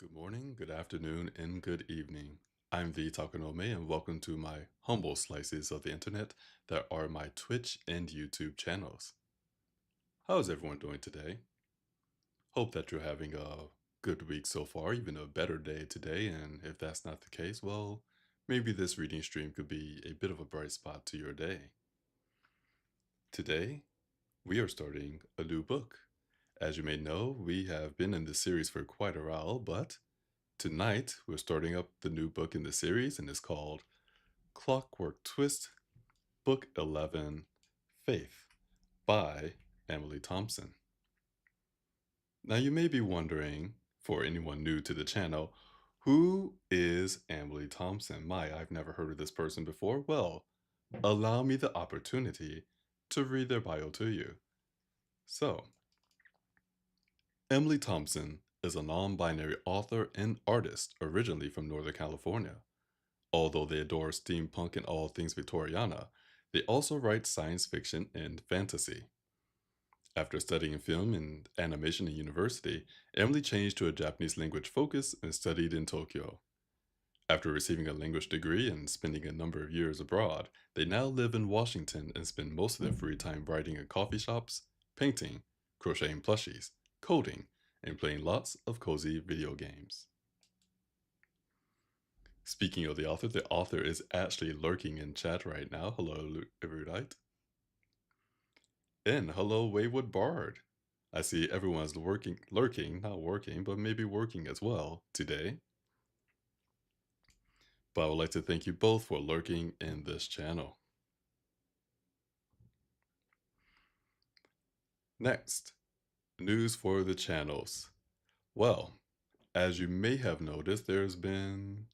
Good morning, good afternoon, and good evening. I'm the Takanome, and welcome to my humble slices of the internet that are my Twitch and YouTube channels. How's everyone doing today? Hope that you're having a good week so far, even a better day today, and if that's not the case, well, maybe this reading stream could be a bit of a bright spot to your day. Today, we are starting a new book. As you may know, we have been in this series for quite a while, but tonight, we're starting up the new book in the series, and it's called Clockwork Twist, Book 11, Faith, by Emily Thompson. Now, you may be wondering, for anyone new to the channel, who is Emily Thompson? I've never heard of this person before. Well, allow me the opportunity to read their bio to you. So, Emily Thompson is a non binary author and artist originally from Northern California. Although they adore steampunk and all things Victoriana, they also write science fiction and fantasy. After studying film and animation in university, Emily changed to a Japanese language focus and studied in Tokyo. After receiving a language degree and spending a number of years abroad, they now live in Washington and spend most of their free time writing in coffee shops, painting, crocheting plushies, coding, and playing lots of cozy video games. Speaking of the author is actually lurking in chat right now. Hello, Erudite. And hello, Wayward Bard. I see everyone's lurking, not working, but maybe working as well today. But I would like to thank you both for lurking in this channel. Next, news for the channels. Well, as you may have noticed, there's been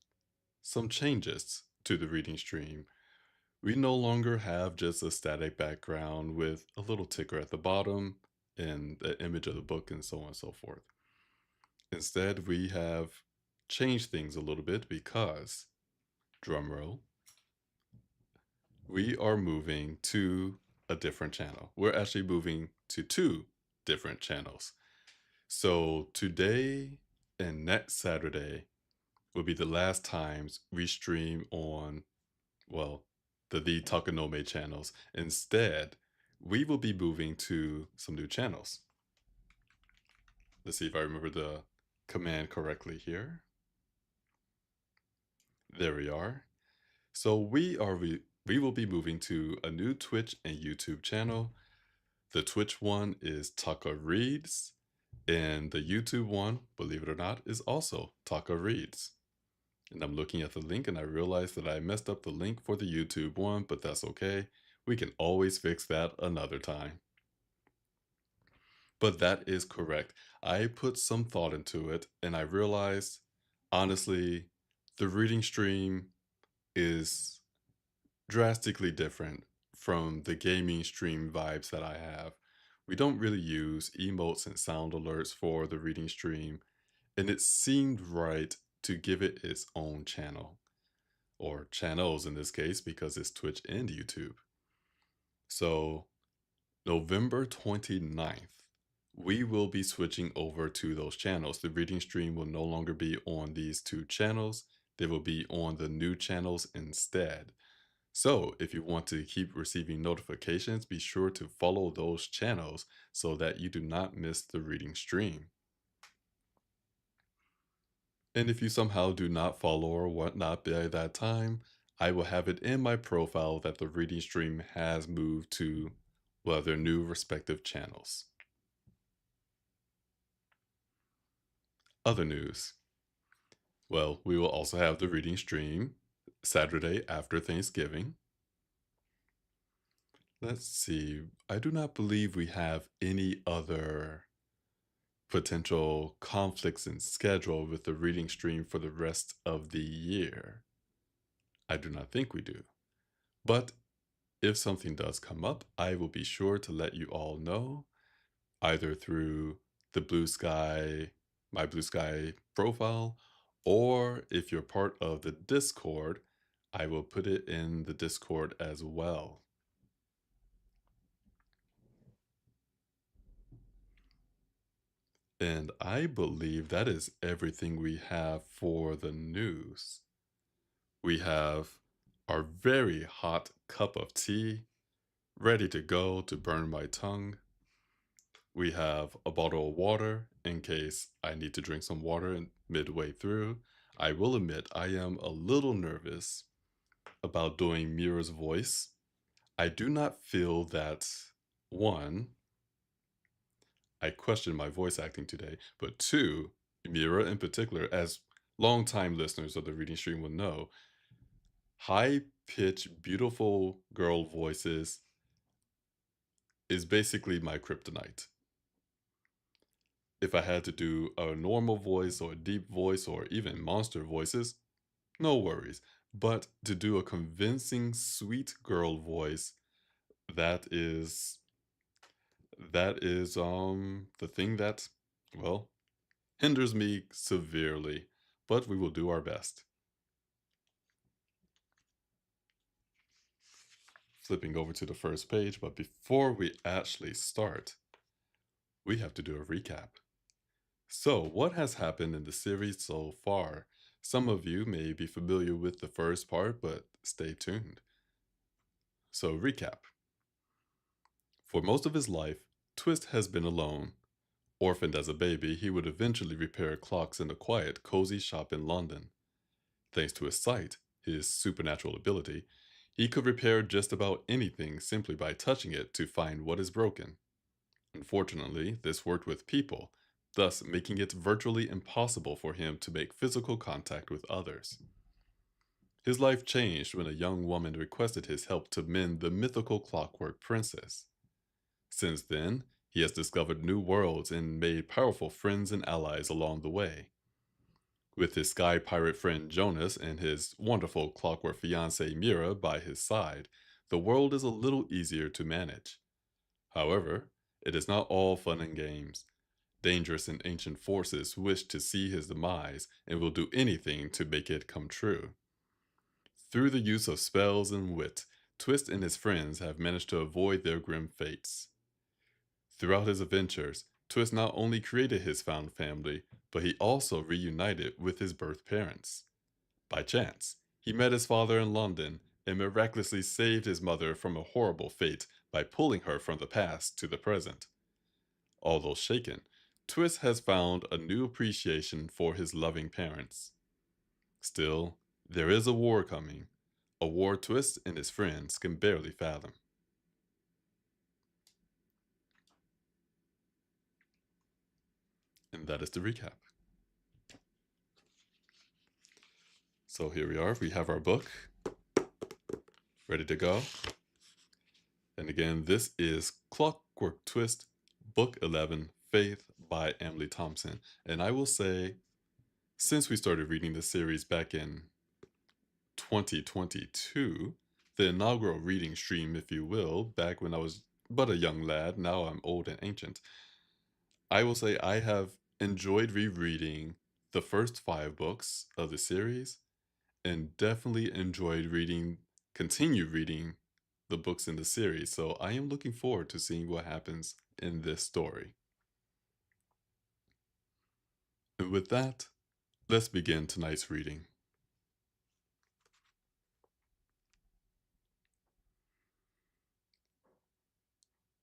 some changes to the reading stream. We no longer have just a static background with a little ticker at the bottom and the image of the book and so on and so forth. Instead, we have changed things a little bit because, drumroll, we are moving to a different channel. We're actually moving to two different channels. So today and next Saturday will be the last times we stream on, well, the Takanome channels. Instead, we will be moving to some new channels. Let's see if I remember the command correctly here. There we are. So we will be moving to a new Twitch and YouTube channel. The Twitch one is Taka Reads, and the YouTube one, believe it or not, is also Taka Reads. And I'm looking at the link and I realized that I messed up the link for the YouTube one, but that's okay. We can always fix that another time. But that is correct. I put some thought into it and I realized, honestly, the reading stream is drastically different from the gaming stream vibes that I have. We don't really use emotes and sound alerts for the reading stream, and it seemed right to give it its own channel, or channels in this case, because it's Twitch and YouTube. So, November 29th, we will be switching over to those channels. The reading stream will no longer be on these two channels, they will be on the new channels instead. So, if you want to keep receiving notifications, be sure to follow those channels so that you do not miss the reading stream. And if you somehow do not follow or whatnot by that time, I will have it in my profile that the reading stream has moved to, well, their new respective channels. Other news. Well, we will also have the reading stream Saturday after Thanksgiving. Let's see. I do not believe we have any other potential conflicts in schedule with the reading stream for the rest of the year. I do not think we do. But if something does come up, I will be sure to let you all know, either through the Blue Sky, my Blue Sky profile, or if you're part of the Discord, I will put it in the Discord as well. And I believe that is everything we have for the news. We have our very hot cup of tea ready to go to burn my tongue. We have a bottle of water in case I need to drink some water midway through. I will admit I am a little nervous about doing Mira's voice. I do not feel that, one, I question my voice acting today, but two, Mira in particular, as longtime listeners of the reading stream will know, high pitched, beautiful girl voices is basically my kryptonite. If I had to do a normal voice or a deep voice or even monster voices, no worries. But to do a convincing sweet girl voice, that is the thing that, well, hinders me severely, but we will do our best. Flipping over to the first page, but before we actually start, we have to do a recap. So, what has happened in the series so far? Some of you may be familiar with the first part, but stay tuned. So, recap. For most of his life, Twist has been alone. Orphaned as a baby, he would eventually repair clocks in a quiet, cozy shop in London. Thanks to his sight, his supernatural ability, he could repair just about anything simply by touching it to find what is broken. Unfortunately, this worked with people, thus making it virtually impossible for him to make physical contact with others. His life changed when a young woman requested his help to mend the mythical Clockwork Princess. Since then, he has discovered new worlds and made powerful friends and allies along the way. With his sky pirate friend Jonas and his wonderful clockwork fiancée Mira by his side, the world is a little easier to manage. However, it is not all fun and games. Dangerous and ancient forces wish to see his demise and will do anything to make it come true. Through the use of spells and wit, Twist and his friends have managed to avoid their grim fates. Throughout his adventures, Twist not only created his found family, but he also reunited with his birth parents. By chance, he met his father in London and miraculously saved his mother from a horrible fate by pulling her from the past to the present. Although shaken, Twist has found a new appreciation for his loving parents. Still, there is a war coming, a war Twist and his friends can barely fathom. And that is the recap. So here we are, we have our book ready to go. And again, this is Clockwork Twist, Book 11, Faith by Emily Thompson. And I will say, since we started reading this series back in 2022, the inaugural reading stream, if you will, back when I was but a young lad, now I'm old and ancient, I will say I have enjoyed rereading the first 5 books of the series and definitely enjoyed continue reading the books in the series. So I am looking forward to seeing what happens in this story. And with that, let's begin tonight's reading.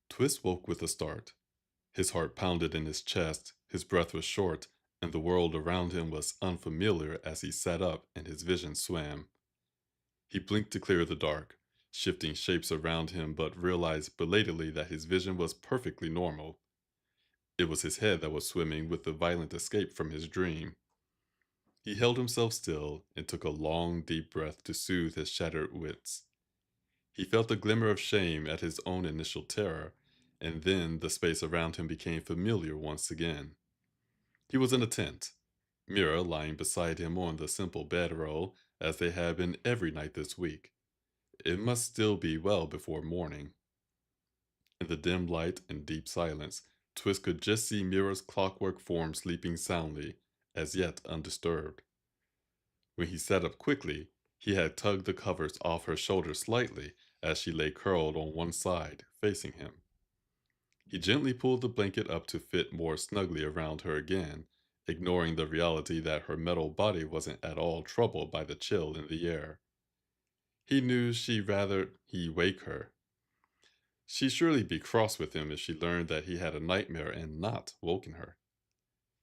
Twist woke with a start. His heart pounded in his chest, his breath was short, and the world around him was unfamiliar as he sat up and his vision swam. He blinked to clear the dark, shifting shapes around him, but realized belatedly that his vision was perfectly normal. It was his head that was swimming with the violent escape from his dream. He held himself still and took a long, deep breath to soothe his shattered wits. He felt a glimmer of shame at his own initial terror, and then the space around him became familiar once again. He was in a tent, Mira lying beside him on the simple bedroll as they had been every night this week. It must still be well before morning. In the dim light and deep silence, Twist could just see Mira's clockwork form sleeping soundly, as yet undisturbed. When he sat up quickly, he had tugged the covers off her shoulders slightly as she lay curled on one side, facing him. He gently pulled the blanket up to fit more snugly around her again, ignoring the reality that her metal body wasn't at all troubled by the chill in the air. He knew she'd rather he wake her. She'd surely be cross with him if she learned that he had a nightmare and not woken her.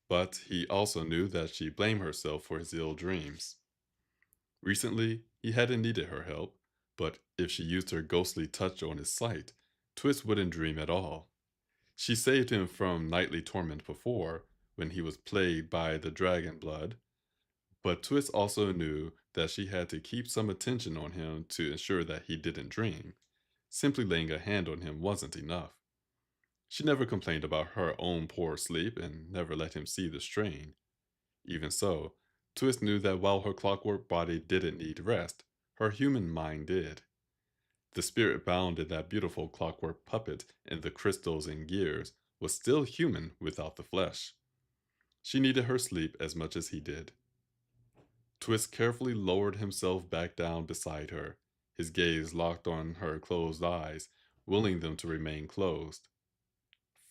But he also knew that she'd blame herself for his ill dreams. Recently, he hadn't needed her help, but if she used her ghostly touch on his sight, Twist wouldn't dream at all. She saved him from nightly torment before, when he was plagued by the dragon blood, but Twist also knew that she had to keep some attention on him to ensure that he didn't dream. Simply laying a hand on him wasn't enough. She never complained about her own poor sleep and never let him see the strain. Even so, Twist knew that while her clockwork body didn't need rest, her human mind did. The spirit bound in that beautiful clockwork puppet and the crystals and gears was still human without the flesh. She needed her sleep as much as he did. Twist carefully lowered himself back down beside her, his gaze locked on her closed eyes, willing them to remain closed.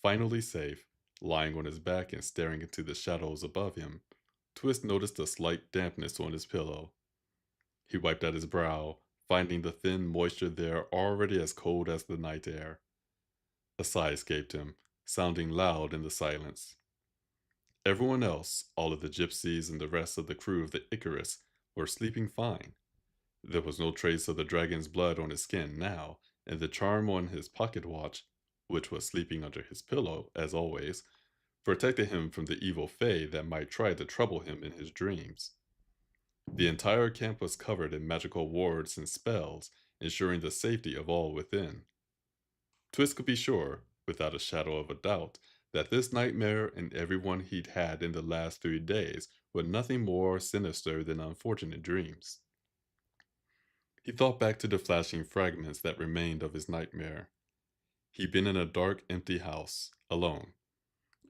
Finally safe, lying on his back and staring into the shadows above him, Twist noticed a slight dampness on his pillow. He wiped at his brow, finding the thin moisture there already as cold as the night air. A sigh escaped him, sounding loud in the silence. Everyone else, all of the gypsies and the rest of the crew of the Icarus, were sleeping fine. There was no trace of the dragon's blood on his skin now, and the charm on his pocket watch, which was sleeping under his pillow, as always, protected him from the evil fae that might try to trouble him in his dreams. The entire camp was covered in magical wards and spells, ensuring the safety of all within. Twist could be sure, without a shadow of a doubt, that this nightmare and everyone he'd had in the last 3 days were nothing more sinister than unfortunate dreams. He thought back to the flashing fragments that remained of his nightmare. He'd been in a dark, empty house, alone.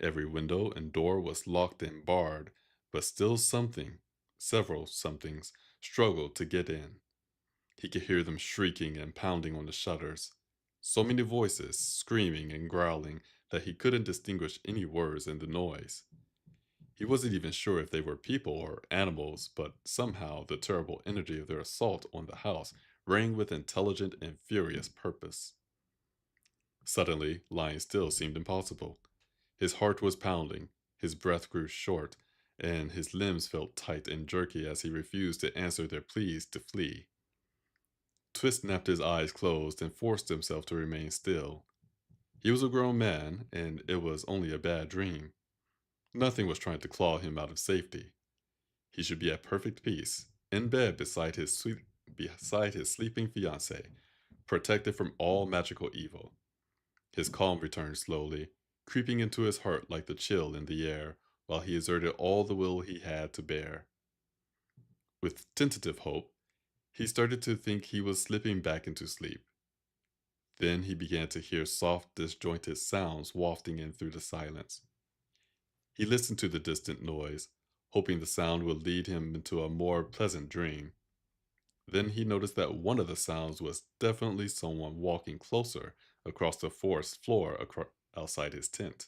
Every window and door was locked and barred, but still several somethings, struggled to get in. He could hear them shrieking and pounding on the shutters. So many voices, screaming and growling, that he couldn't distinguish any words in the noise. He wasn't even sure if they were people or animals, but somehow the terrible energy of their assault on the house rang with intelligent and furious purpose. Suddenly, lying still seemed impossible. His heart was pounding, his breath grew short, and his limbs felt tight and jerky as he refused to answer their pleas to flee. Twist snapped his eyes closed and forced himself to remain still. He was a grown man, and it was only a bad dream. Nothing was trying to claw him out of safety. He should be at perfect peace, in bed beside his sleeping fiancée, protected from all magical evil. His calm returned slowly, creeping into his heart like the chill in the air, while he exerted all the will he had to bear. With tentative hope, he started to think he was slipping back into sleep. Then he began to hear soft, disjointed sounds wafting in through the silence. He listened to the distant noise, hoping the sound would lead him into a more pleasant dream. Then he noticed that one of the sounds was definitely someone walking closer across the forest floor outside his tent.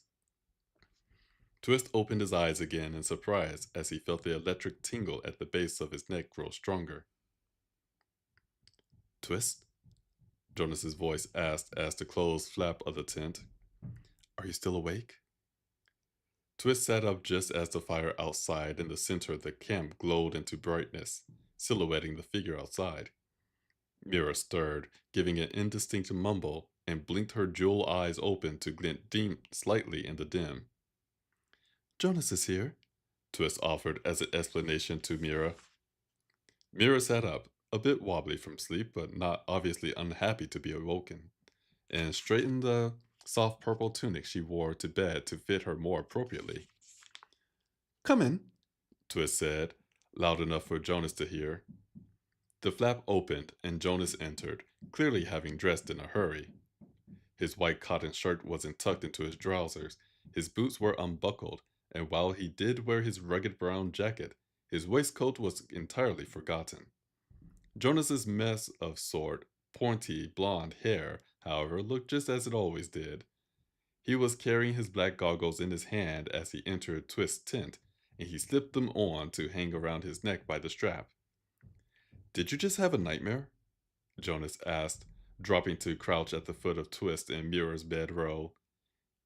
Twist opened his eyes again in surprise as he felt the electric tingle at the base of his neck grow stronger. Twist? Jonas's voice asked as the closed flap of the tent. Are you still awake? Twist sat up just as the fire outside in the center of the camp glowed into brightness, silhouetting the figure outside. Mira stirred, giving an indistinct mumble, and blinked her jewel eyes open to glint slightly in the dim. Jonas is here, Twist offered as an explanation to Mira. Mira sat up, a bit wobbly from sleep, but not obviously unhappy to be awoken, and straightened the soft purple tunic she wore to bed to fit her more appropriately. Come in, Twist said, loud enough for Jonas to hear. The flap opened, and Jonas entered, clearly having dressed in a hurry. His white cotton shirt wasn't tucked into his trousers, his boots were unbuckled, and while he did wear his rugged brown jacket, his waistcoat was entirely forgotten. Jonas's mess of pointy, blonde hair, however, looked just as it always did. He was carrying his black goggles in his hand as he entered Twist's tent, and he slipped them on to hang around his neck by the strap. Did you just have a nightmare? Jonas asked, dropping to crouch at the foot of Twist and Mira's bedroll.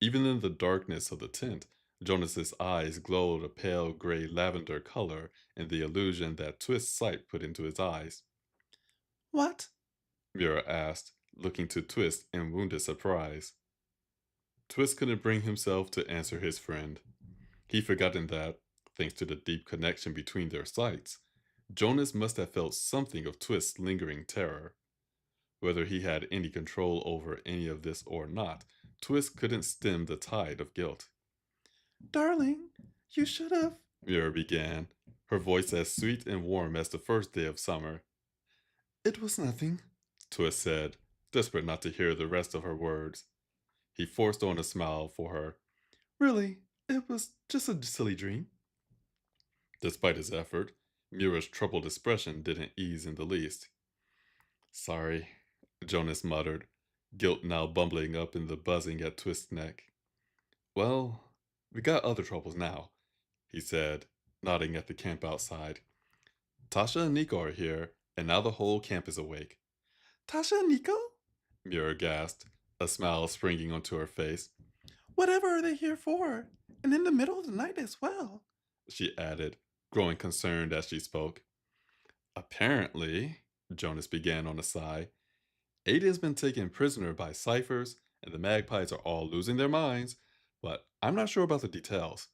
Even in the darkness of the tent, Jonas's eyes glowed a pale gray lavender color in the illusion that Twist's sight put into his eyes. What? Mira asked, looking to Twist in wounded surprise. Twist couldn't bring himself to answer his friend. He'd forgotten that, thanks to the deep connection between their sights, Jonas must have felt something of Twist's lingering terror. Whether he had any control over any of this or not, Twist couldn't stem the tide of guilt. Darling, you should have, Mira began, her voice as sweet and warm as the first day of summer. It was nothing, Twist said, desperate not to hear the rest of her words. He forced on a smile for her. Really, it was just a silly dream. Despite his effort, Mira's troubled expression didn't ease in the least. Sorry, Jonas muttered, guilt now bubbling up in the buzzing at Twist's neck. Well, we got other troubles now, he said, nodding at the camp outside. Tasha and Nico are here, and now the whole camp is awake. Tasha and Nico? Mira gasped, a smile springing onto her face. Whatever are they here for? And in the middle of the night as well, she added, growing concerned as she spoke. Apparently, Jonas began on a sigh, Aiden's been taken prisoner by ciphers, and the magpies are all losing their minds, but I'm not sure about the details.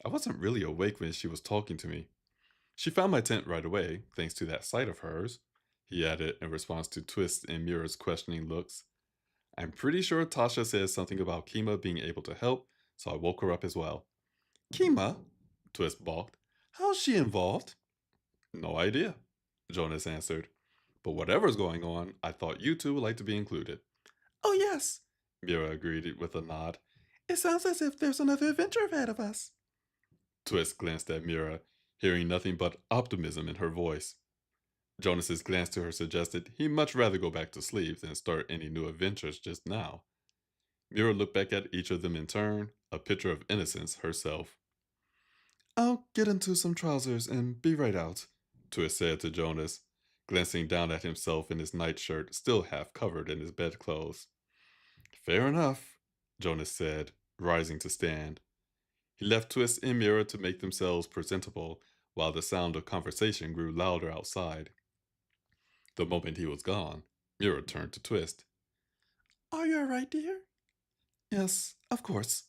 I wasn't really awake when she was talking to me. She found my tent right away, thanks to that sight of hers, he added in response to Twist and Mira's questioning looks. I'm pretty sure Tasha says something about Kima being able to help, so I woke her up as well. Kima? Twist balked. How's she involved? No idea, Jonas answered. But whatever's going on, I thought you two would like to be included. Oh, yes, Mira agreed with a nod. It sounds as if there's another adventure ahead of us. Twist glanced at Mira, hearing nothing but optimism in her voice. Jonas's glance to her suggested he'd much rather go back to sleep than start any new adventures just now. Mira looked back at each of them in turn, a picture of innocence herself. I'll get into some trousers and be right out, Twist said to Jonas, glancing down at himself in his nightshirt, still half covered in his bedclothes. Fair enough, Jonas said, rising to stand. He left Twist and Mira to make themselves presentable while the sound of conversation grew louder outside. The moment he was gone, Mira turned to Twist. Are you alright, dear? Yes, of course,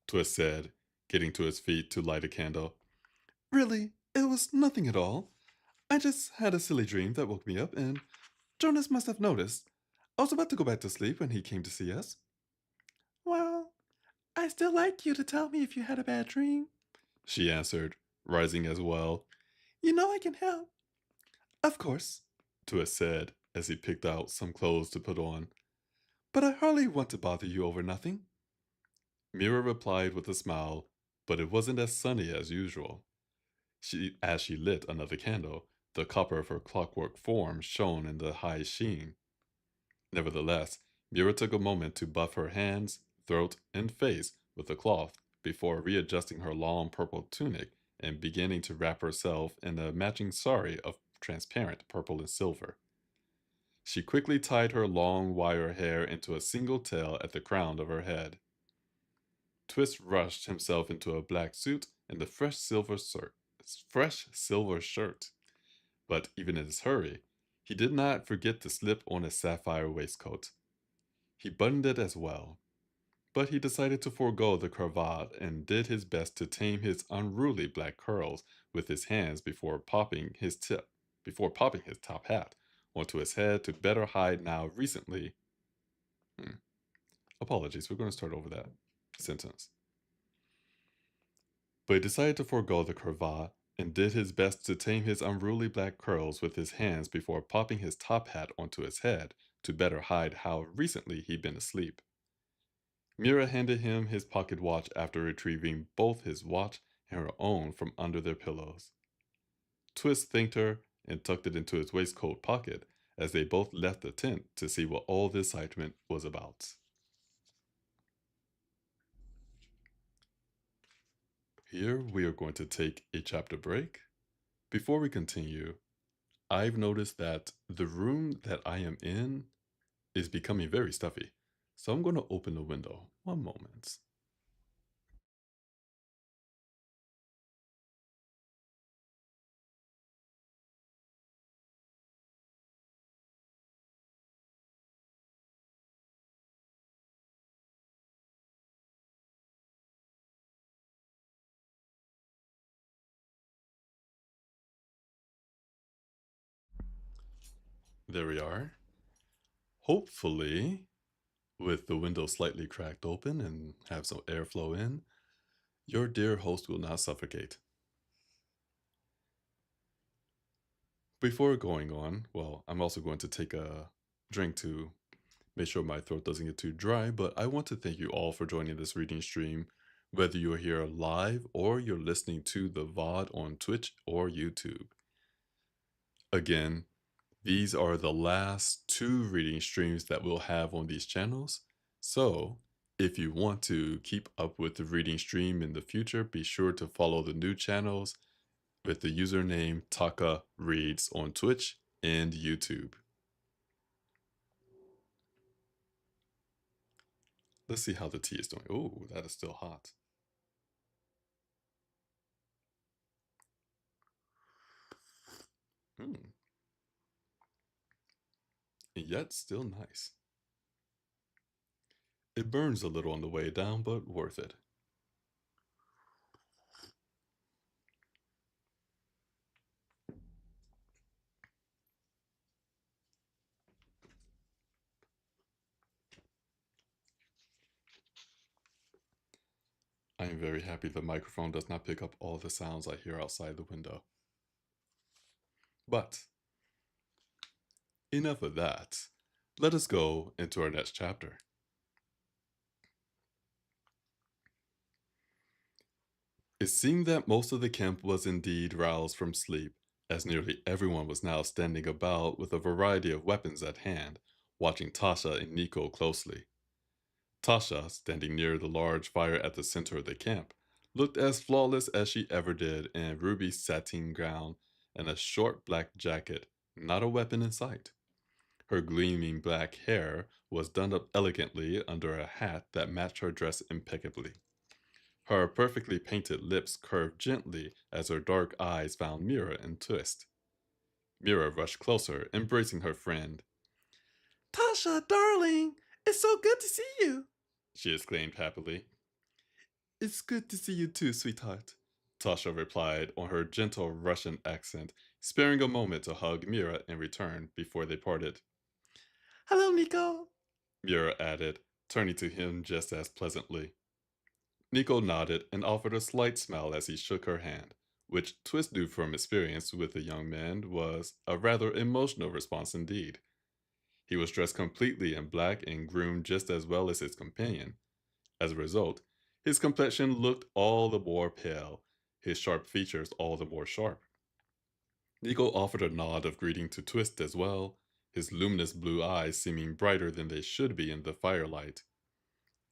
Twist said, getting to his feet to light a candle. Really, it was nothing at all. I just had a silly dream that woke me up, and Jonas must have noticed. I was about to go back to sleep when he came to see us. Well, I still like you to tell me if you had a bad dream, she answered, rising as well. You know I can help. Of course, Twist said as he picked out some clothes to put on. But I hardly want to bother you over nothing. Mira replied with a smile, but it wasn't as sunny as usual. As she lit another candle, the copper of her clockwork form shone in the high sheen. Nevertheless, Mira took a moment to buff her hands, throat, and face with the cloth before readjusting her long purple tunic and beginning to wrap herself in a matching sari of transparent purple and silver. She quickly tied her long wire hair into a single tail at the crown of her head. Twist rushed himself into a black suit and a fresh silver shirt. But even in his hurry, he did not forget to slip on a sapphire waistcoat. He buttoned it as well, but he decided to forego the cravat and did his best to tame his unruly black curls with his hands before popping his top hat onto his head to better hide now recently. Apologies, we're going to start over that sentence. But he decided to forego the cravat and did his best to tame his unruly black curls with his hands before popping his top hat onto his head to better hide how recently he'd been asleep. Mira handed him his pocket watch after retrieving both his watch and her own from under their pillows. Twist thanked her and tucked it into his waistcoat pocket as they both left the tent to see what all this excitement was about. Here we are going to take a chapter break. Before we continue, I've noticed that the room that I am in is becoming very stuffy. So I'm going to open the window. One moment. There we are. Hopefully, with the window slightly cracked open and have some airflow in, your dear host will not suffocate. Before going on, well, I'm also going to take a drink to make sure my throat doesn't get too dry, but I want to thank you all for joining this reading stream, whether you're here live or you're listening to the VOD on Twitch or YouTube. Again, these are the last two reading streams that we'll have on these channels. So, if you want to keep up with the reading stream in the future, be sure to follow the new channels with the username Taka Reads on Twitch and YouTube. Let's see how the tea is doing. Oh, that is still hot. Mm. Yet still nice. It burns a little on the way down, but worth it. I am very happy the microphone does not pick up all the sounds I hear outside the window. But enough of that. Let us go into our next chapter. It seemed that most of the camp was indeed roused from sleep, as nearly everyone was now standing about with a variety of weapons at hand, watching Tasha and Nico closely. Tasha, standing near the large fire at the center of the camp, looked as flawless as she ever did in a ruby sateen gown and a short black jacket, not a weapon in sight. Her gleaming black hair was done up elegantly under a hat that matched her dress impeccably. Her perfectly painted lips curved gently as her dark eyes found Mira and Twist. Mira rushed closer, embracing her friend. Tasha, darling, it's so good to see you. She exclaimed happily. It's good to see you too, sweetheart. Tasha replied on her gentle Russian accent, sparing a moment to hug Mira in return before they parted. Hello, Nico. Mira added, turning to him just as pleasantly. Nico nodded and offered a slight smile as he shook her hand, which Twist knew from experience with the young man was a rather emotional response indeed. He was dressed completely in black and groomed just as well as his companion. As a result, his complexion looked all the more pale, his sharp features all the more sharp. Nico offered a nod of greeting to Twist as well, his luminous blue eyes seeming brighter than they should be in the firelight.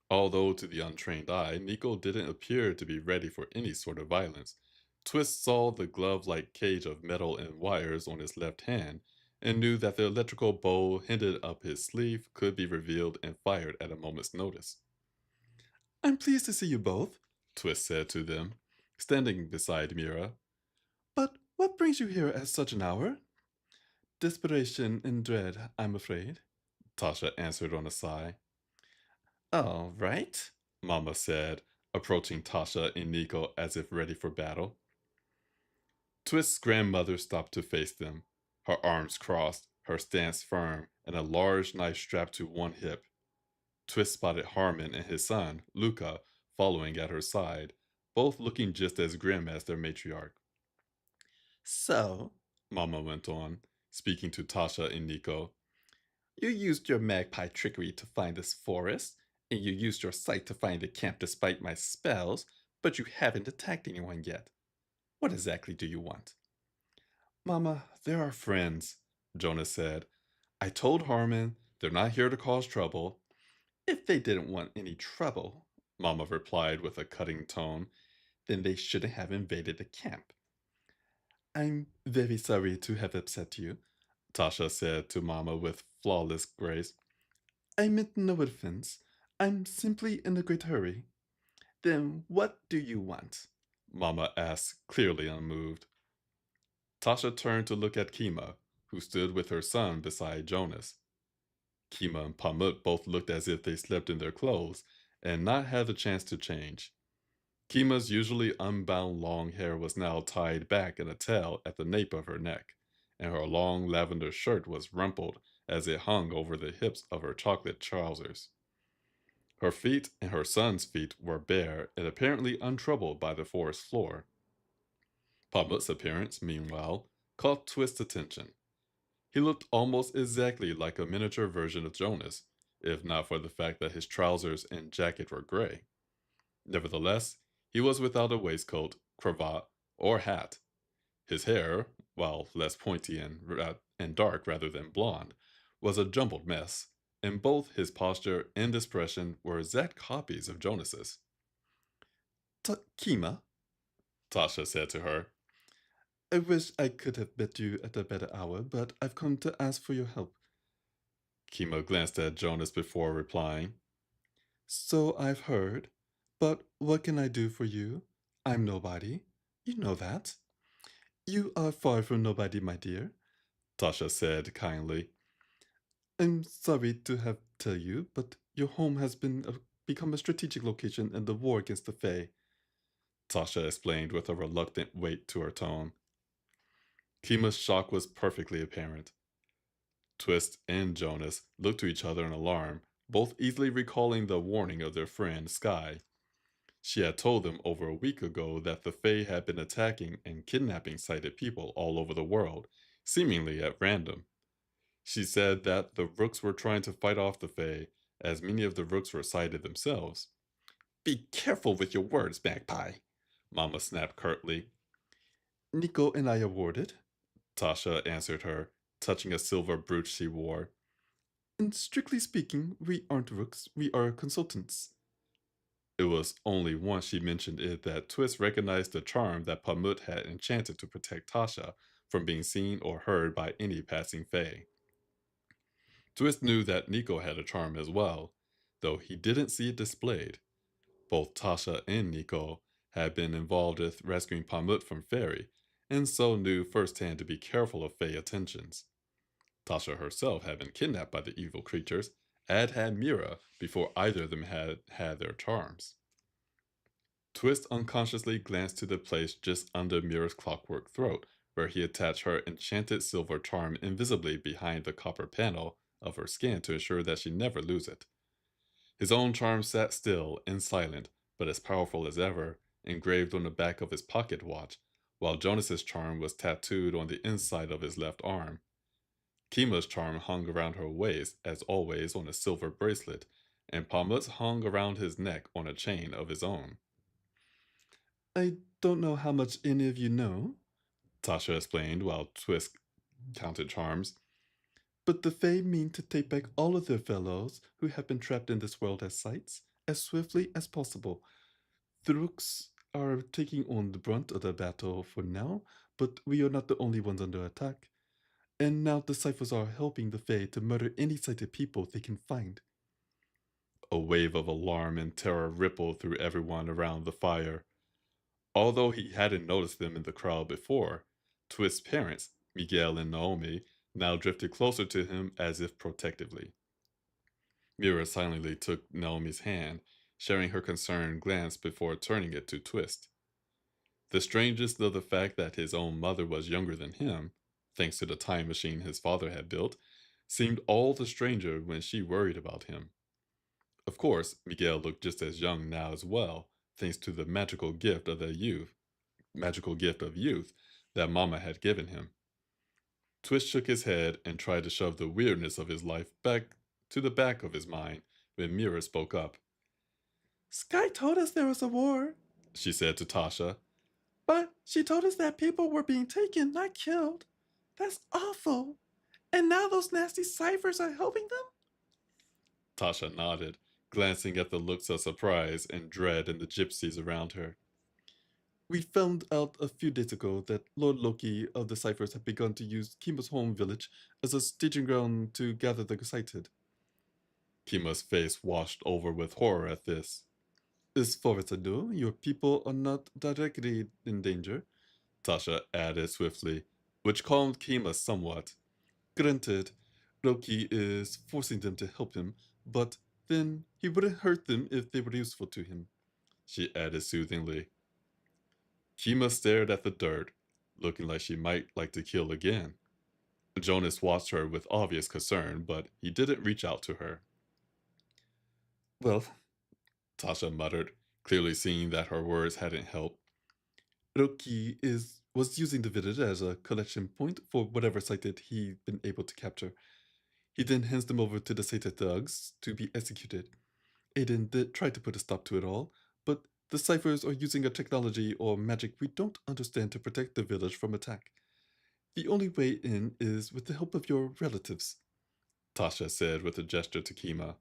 Although to the untrained eye, Nico didn't appear to be ready for any sort of violence. Twist saw the glove-like cage of metal and wires on his left hand and knew that the electrical bow hinted up his sleeve could be revealed and fired at a moment's notice. I'm pleased to see you both, Twist said to them, standing beside Mira. but what brings you here at such an hour? Desperation and dread, I'm afraid. Tasha answered on a sigh. All right, Mama said, approaching Tasha and Nico as if ready for battle. Twist's grandmother stopped to face them, her arms crossed, her stance firm, and a large knife strapped to one hip. Twist spotted Harmon and his son, Luca, following at her side, both looking just as grim as their matriarch. So, Mama went on, speaking to Tasha and Nico. you used your magpie trickery to find this forest, and you used your sight to find the camp despite my spells, but you haven't attacked anyone yet. What exactly do you want? Mama, they're our friends, Jonah said. I told Harmon they're not here to cause trouble. If they didn't want any trouble, Mama replied with a cutting tone, then they shouldn't have invaded the camp. I'm very sorry to have upset you, Tasha said to Mama with flawless grace. I meant no offense. I'm simply in a great hurry. Then what do you want? Mama asked, clearly unmoved. Tasha turned to look at Kima, who stood with her son beside Jonas. Kima and Pamut both looked as if they slept in their clothes and not had the chance to change. Kima's usually unbound long hair was now tied back in a tail at the nape of her neck, and her long lavender shirt was rumpled as it hung over the hips of her chocolate trousers. Her feet and her son's feet were bare and apparently untroubled by the forest floor. Pamut's appearance, meanwhile, caught Twist's attention. He looked almost exactly like a miniature version of Jonas, if not for the fact that his trousers and jacket were gray. Nevertheless, he was without a waistcoat, cravat, or hat. His hair, while less pointy and dark rather than blonde, was a jumbled mess, and both his posture and expression were exact copies of Jonas's. Kima, Tasha said to her. I wish I could have met you at a better hour, but I've come to ask for your help. Kima glanced at Jonas before replying. So I've heard, but what can I do for you? I'm nobody. You know that. You are far from nobody, my dear, Tasha said kindly. I'm sorry to have to tell you, but your home has become a strategic location in the war against the Fae. Tasha explained with a reluctant weight to her tone. Kima's shock was perfectly apparent. Twist and Jonas looked to each other in alarm, both easily recalling the warning of their friend Sky. She had told them over a week ago that the Fae had been attacking and kidnapping sighted people all over the world, seemingly at random. She said that the Rooks were trying to fight off the Fae, as many of the Rooks were sighted themselves. Be careful with your words, Magpie, Mama snapped curtly. Nico and I awarded. Tasha answered her, touching a silver brooch she wore. And strictly speaking, we aren't Rooks, we are consultants. It was only once she mentioned it that Twist recognized the charm that Pamut had enchanted to protect Tasha from being seen or heard by any passing Fae. Twist knew that Nico had a charm as well, though he didn't see it displayed. Both Tasha and Nico had been involved with rescuing Pamut from Fairy, and so knew firsthand to be careful of Fae attentions. Tasha herself had been kidnapped by the evil creatures, as had Mira before either of them had had their charms. Twist unconsciously glanced to the place just under Mira's clockwork throat, where he attached her enchanted silver charm invisibly behind the copper panel of her skin to ensure that she never lose it. His own charm sat still and silent, but as powerful as ever, engraved on the back of his pocket watch, while Jonas's charm was tattooed on the inside of his left arm. Kima's charm hung around her waist, as always, on a silver bracelet, and Pamut's hung around his neck on a chain of his own. I don't know how much any of you know, Tasha explained while Twist counted charms. but the Fae mean to take back all of their fellows who have been trapped in this world as sites as swiftly as possible. The Rooks are taking on the brunt of the battle for now, but we are not the only ones under attack. And now the Cyphers are helping the Fae to murder any sighted people they can find. A wave of alarm and terror rippled through everyone around the fire. Although he hadn't noticed them in the crowd before, Twist's parents, Miguel and Naomi, now drifted closer to him as if protectively. Mira silently took Naomi's hand, sharing her concerned glance before turning it to Twist. The strangest of the fact that his own mother was younger than him, thanks to the time machine his father had built, seemed all the stranger when she worried about him. Of course, Miguel looked just as young now as well, thanks to the magical gift of youth that Mama had given him. Twist shook his head and tried to shove the weirdness of his life back to the back of his mind when Mira spoke up. Sky told us there was a war, She said to Tasha. but she told us that people were being taken, not killed. That's awful. And now those nasty ciphers are helping them? Tasha nodded, glancing at the looks of surprise and dread in the gypsies around her. We found out a few days ago that Lord Loki of the Ciphers had begun to use Kima's home village as a staging ground to gather the excited. Kima's face washed over with horror at this. As far as I know, your people are not directly in danger, Tasha added swiftly, which calmed Kima somewhat. granted. Loki is forcing them to help him, but then he wouldn't hurt them if they were useful to him. She added soothingly. Kima stared at the dirt, looking like she might like to kill again. Jonas watched her with obvious concern, but he didn't reach out to her. Well, Tasha muttered, clearly seeing that her words hadn't helped. Loki was using the village as a collection point for whatever sighted he'd been able to capture. He then hands them over to the Satan thugs to be executed. Aiden did try to put a stop to it all, but the ciphers are using a technology or magic we don't understand to protect the village from attack. The only way in is with the help of your relatives. Tasha said with a gesture to Kima.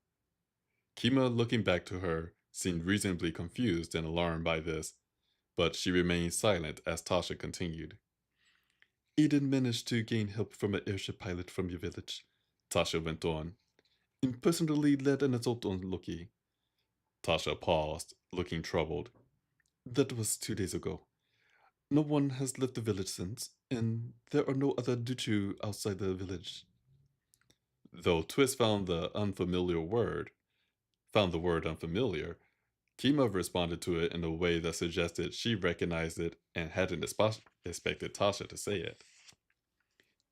Kima, looking back to her, seemed reasonably confused and alarmed by this, but she remained silent as Tasha continued. Aiden managed to gain help from an airship pilot from your village, Tasha went on. and personally led an assault on Loki. Tasha paused, looking troubled. That was 2 days ago. No one has left the village since, and there are no other Duchu outside the village. Though Twist found the word unfamiliar, Kima responded to it in a way that suggested she recognized it and hadn't expected Tasha to say it.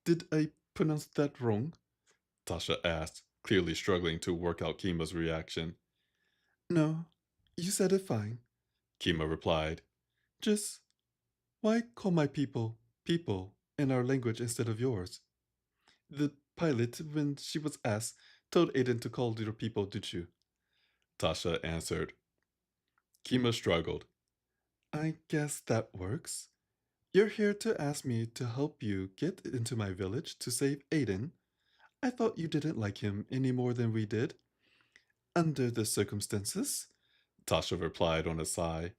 Did I pronounce that wrong? Tasha asked, clearly struggling to work out Kima's reaction. No, you said it fine. Kima replied. Just why call my people people in our language instead of yours? The pilot, when she was asked, told Aiden to call your people Duchu. Tasha answered. Kima struggled. I guess that works. You're here to ask me to help you get into my village to save Aiden. I thought you didn't like him any more than we did. Under the circumstances, Tasha replied on a sigh.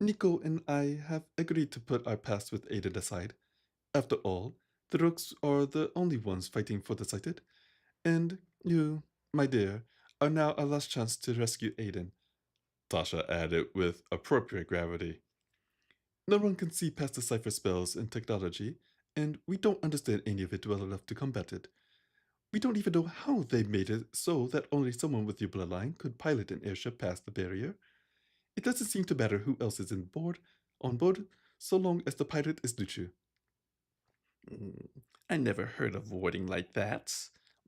Nico and I have agreed to put our past with Aiden aside. After all, the Rooks are the only ones fighting for the sighted, and You, my dear, are now our last chance to rescue Aiden, Tasha added with appropriate gravity. No one can see past the cipher spells and technology, and we don't understand any of it well enough to combat it. We don't even know how they made it so that only someone with your bloodline could pilot an airship past the barrier. It doesn't seem to matter who else is on board, so long as the pilot is neutral. Mm, I never heard of wording like that,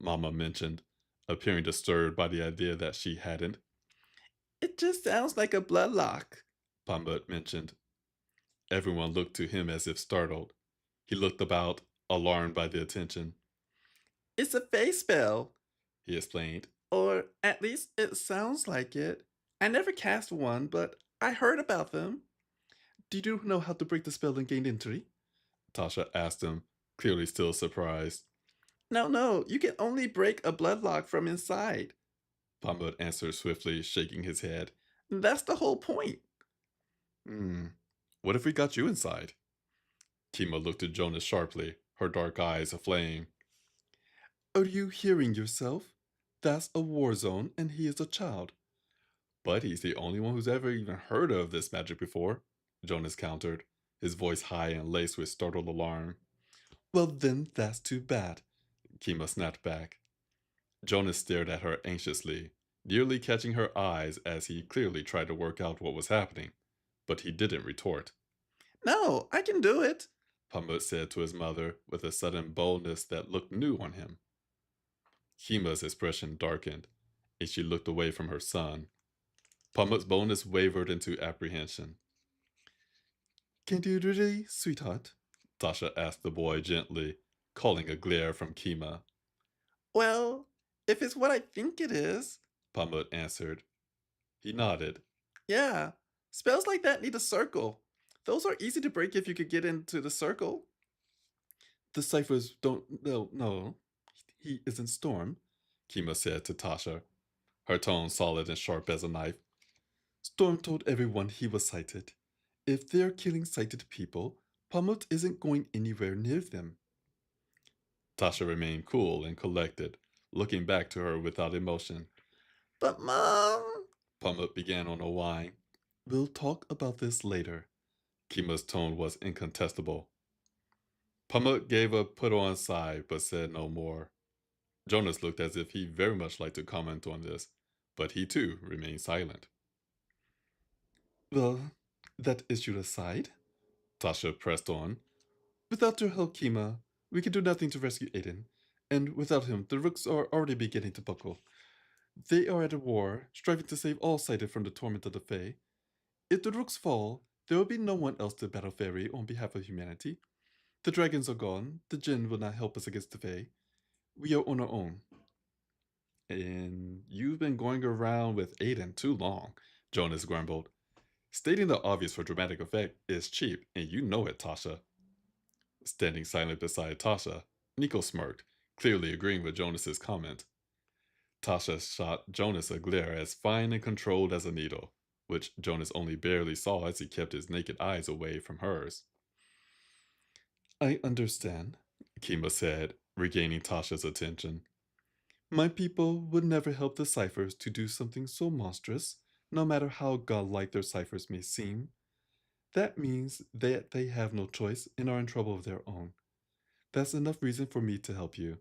Mama mentioned, appearing disturbed by the idea that she hadn't. It just sounds like a blood lock, Pambut mentioned. Everyone looked to him as if startled. He looked about, alarmed by the attention. It's a face spell, he explained. Or at least it sounds like it. I never cast one, but I heard about them. Do you know how to break the spell and gain entry? Tasha asked him, clearly still surprised. No, no, you can only break a bloodlock from inside, Pambut answered swiftly, shaking his head. That's the whole point. Hmm. What if we got you inside? Kima looked at Jonas sharply, her dark eyes aflame. Are you hearing yourself? That's a war zone, and he is a child. But he's the only one who's ever even heard of this magic before, Jonas countered, his voice high and laced with startled alarm. Well, then that's too bad, Kima snapped back. Jonas stared at her anxiously, nearly catching her eyes as he clearly tried to work out what was happening. But he didn't retort. No, I can do it, Pamut said to his mother with a sudden boldness that looked new on him. Kima's expression darkened, and she looked away from her son. Pamut's boldness wavered into apprehension. Can you really, sweetheart? Tasha asked the boy gently, calling a glare from Kima. Well, if it's what I think it is, Pamut answered. He nodded. Yeah, spells like that need a circle. Those are easy to break if you could get into the circle. The ciphers don't. No. He isn't Storm, Kima said to Tasha, her tone solid and sharp as a knife. Storm told everyone he was sighted. If they're killing sighted people, Pamut isn't going anywhere near them. Tasha remained cool and collected, looking back to her without emotion. But Mom, Pamut began on a whine. We'll talk about this later. Kima's tone was incontestable. Pamut gave a put-on sigh but said no more. Jonas looked as if he very much liked to comment on this, but he too remained silent. Well, that issue aside, Tasha pressed on. Without your help, Kima, we can do nothing to rescue Aiden, and without him, the Rooks are already beginning to buckle. They are at a war, striving to save all sighted from the torment of the Fae. If the Rooks fall, there will be no one else to battle Fairy on behalf of humanity. The dragons are gone, the Jinn will not help us against the Fae. We are on our own. And you've been going around with Aiden too long, Jonas grumbled. Stating the obvious for dramatic effect is cheap, and you know it, Tasha. Standing silent beside Tasha, Nico smirked, clearly agreeing with Jonas's comment. Tasha shot Jonas a glare as fine and controlled as a needle, which Jonas only barely saw as he kept his naked eyes away from hers. I understand, Kima said, regaining Tasha's attention. My people would never help the ciphers to do something so monstrous, no matter how godlike their ciphers may seem. That means that they have no choice and are in trouble of their own. That's enough reason for me to help you,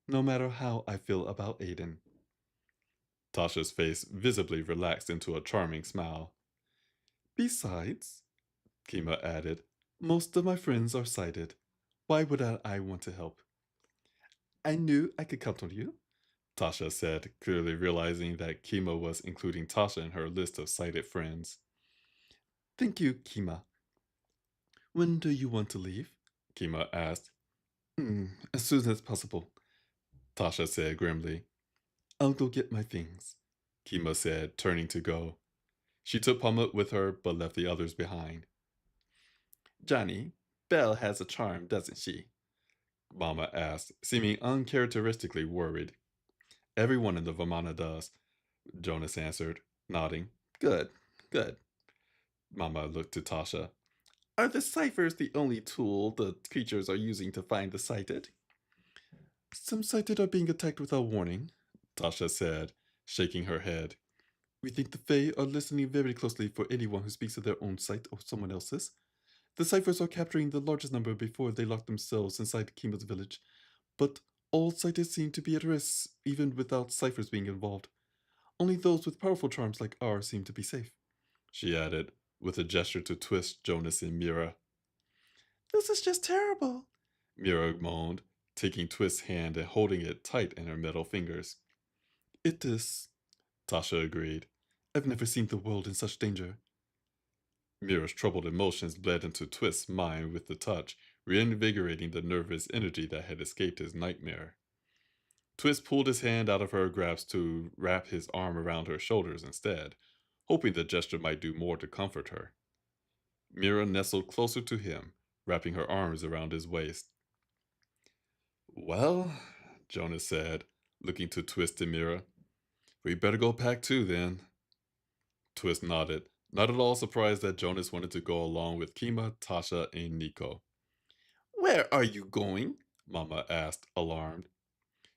no matter how I feel about Aiden. Tasha's face visibly relaxed into a charming smile. Besides, Kima added, most of my friends are sighted. Why would I want to help? I knew I could count on you, Tasha said, clearly realizing that Kima was including Tasha in her list of sighted friends. Thank you, Kima. When do you want to leave? Kima asked. As soon as possible, Tasha said grimly. I'll go get my things, Kima said, turning to go. She took Pamut with her, but left the others behind. Johnny, Belle has a charm, doesn't she? Mama asked, seeming uncharacteristically worried. Everyone in the Vamana does, Jonas answered, nodding. Good, good. Mama looked to Tasha. Are the ciphers the only tool the creatures are using to find the sighted? Some sighted are being attacked without warning, Tasha said, shaking her head. We think the Fae are listening very closely for anyone who speaks of their own site or someone else's. The ciphers are capturing the largest number before they lock themselves inside Kima's village, but all sighters seem to be at risk even without ciphers being involved. Only those with powerful charms like ours seem to be safe. She added, with a gesture to twist Jonas and Mira. This is just terrible. Mira moaned, taking Twist's hand and holding it tight in her metal fingers. It is, Tasha agreed. I've never seen the world in such danger. Mira's troubled emotions bled into Twist's mind with the touch, reinvigorating the nervous energy that had escaped his nightmare. Twist pulled his hand out of her grasp to wrap his arm around her shoulders instead, hoping the gesture might do more to comfort her. Mira nestled closer to him, wrapping her arms around his waist. Well, Jonas said, looking to Twist and Mira, we better go pack too then. Twist nodded, not at all surprised that Jonas wanted to go along with Kima, Tasha, and Nico. Where are you going? Mama asked, alarmed.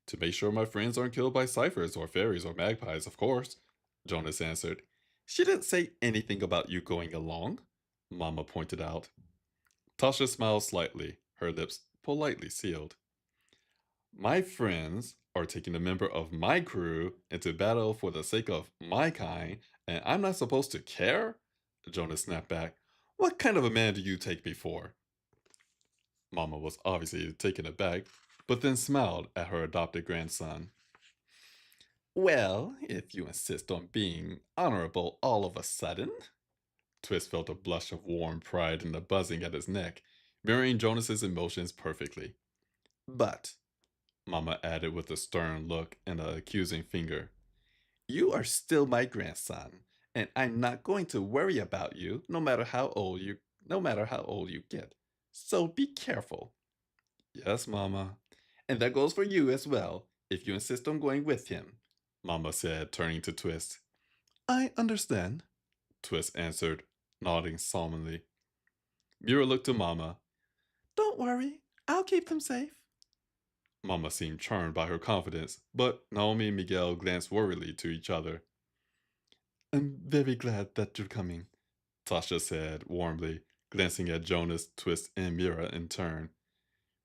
To make sure my friends aren't killed by ciphers or fairies or magpies, of course, Jonas answered. She didn't say anything about you going along, Mama pointed out. Tasha smiled slightly, her lips politely sealed. My friends are taking a member of my crew into battle for the sake of my kind, and I'm not supposed to care? Jonas snapped back. What kind of a man do you take me for? Mama was obviously taken aback, but then smiled at her adopted grandson. Well, if you insist on being honorable all of a sudden. Twist felt a blush of warm pride in the buzzing at his neck, mirroring Jonas's emotions perfectly. But, Mama added with a stern look and an accusing finger, you are still my grandson, and I'm not going to worry about you no matter how old you get. So be careful. Yes, Mama. And that goes for you as well, if you insist on going with him, Mama said, turning to Twist. I understand, Twist answered, nodding solemnly. Mira looked to Mama. Don't worry, I'll keep them safe. Mama seemed charmed by her confidence, but Naomi and Miguel glanced worriedly to each other. I'm very glad that you're coming, Tasha said warmly, glancing at Jonas, Twist, and Mira in turn.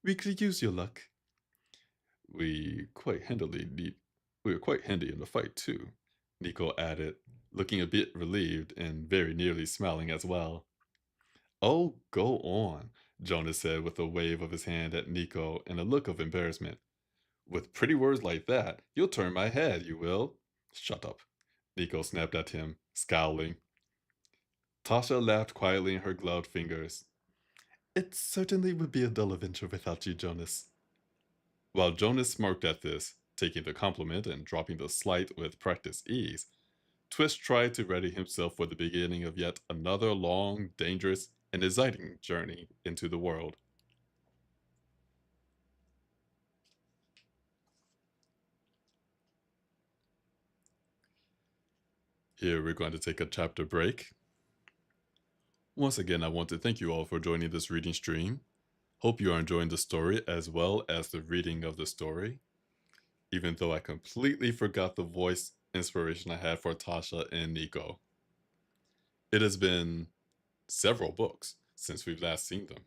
We could use your luck. We were quite handy in the fight too, Nico added, looking a bit relieved and very nearly smiling as well. Oh, go on, Jonas said with a wave of his hand at Nico and a look of embarrassment. With pretty words like that, you'll turn my head, you will. Shut up, Nico snapped at him, scowling. Tasha laughed quietly in her gloved fingers. It certainly would be a dull adventure without you, Jonas. While Jonas smirked at this, taking the compliment and dropping the slight with practiced ease, Twist tried to ready himself for the beginning of yet another long, dangerous, and exciting journey into the world. Here we're going to take a chapter break. Once again, I want to thank you all for joining this reading stream. Hope you are enjoying the story as well as the reading of the story. Even though I completely forgot the voice inspiration I had for Tasha and Nico. It has been several books since we've last seen them.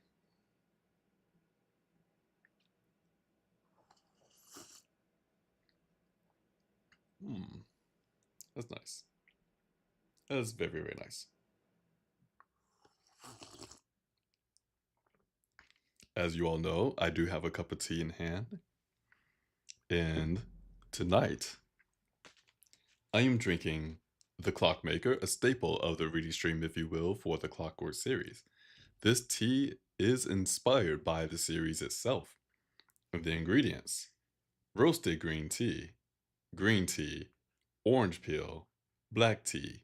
That's nice. That's very, very nice. As you all know, I do have a cup of tea in hand. And tonight, I am drinking the Clockmaker, a staple of the reading stream, if you will, for the Clockwork series. This tea is inspired by the series itself. The ingredients: roasted green tea, orange peel, black tea,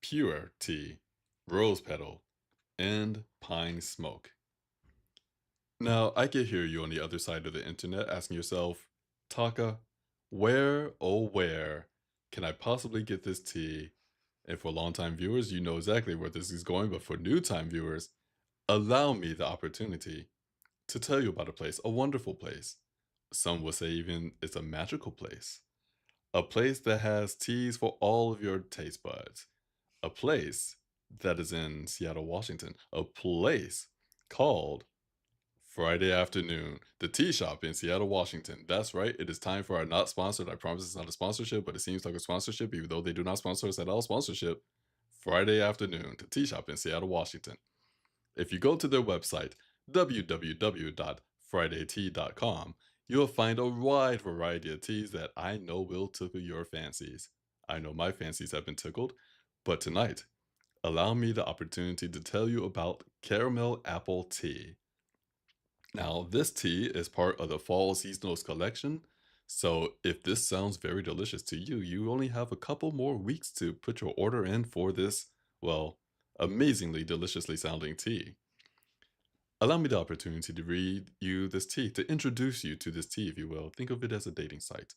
pure tea, rose petal, and pine smoke. Now, I can hear you on the other side of the internet asking yourself, Taka, where, oh where, can I possibly get this tea? And for longtime viewers, you know exactly where this is going, but for new time viewers, allow me the opportunity to tell you about a place, a wonderful place. Some would say even it's a magical place. A place that has teas for all of your taste buds. A place that is in Seattle, Washington. A place called Friday Afternoon, the tea shop in Seattle, Washington. That's right. It is time for our not sponsored. I promise it's not a sponsorship, but it seems like a sponsorship, even though they do not sponsor us at all. Sponsorship. Friday Afternoon, the tea shop in Seattle, Washington. If you go to their website, www.fridaytea.com, you'll find a wide variety of teas that I know will tickle your fancies. I know my fancies have been tickled, but tonight, allow me the opportunity to tell you about caramel apple tea. Now, this tea is part of the Fall Seasonals collection, so if this sounds very delicious to you, you only have a couple more weeks to put your order in for this, well, amazingly deliciously sounding tea. Allow me the opportunity to read you this tea, to introduce you to this tea, if you will. Think of it as a dating site.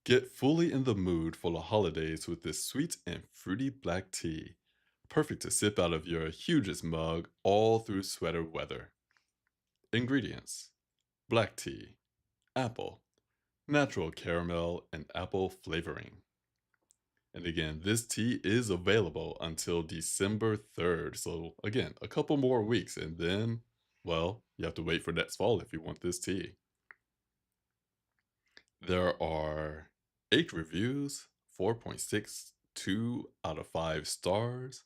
Get fully in the mood for the holidays with this sweet and fruity black tea. Perfect to sip out of your hugest mug all through sweater weather. Ingredients: black tea, apple, natural caramel, and apple flavoring. And again, this tea is available until December 3rd. So, again, a couple more weeks, and then, well, you have to wait for next fall if you want this tea. There are 8 reviews, 4.62 out of 5 stars.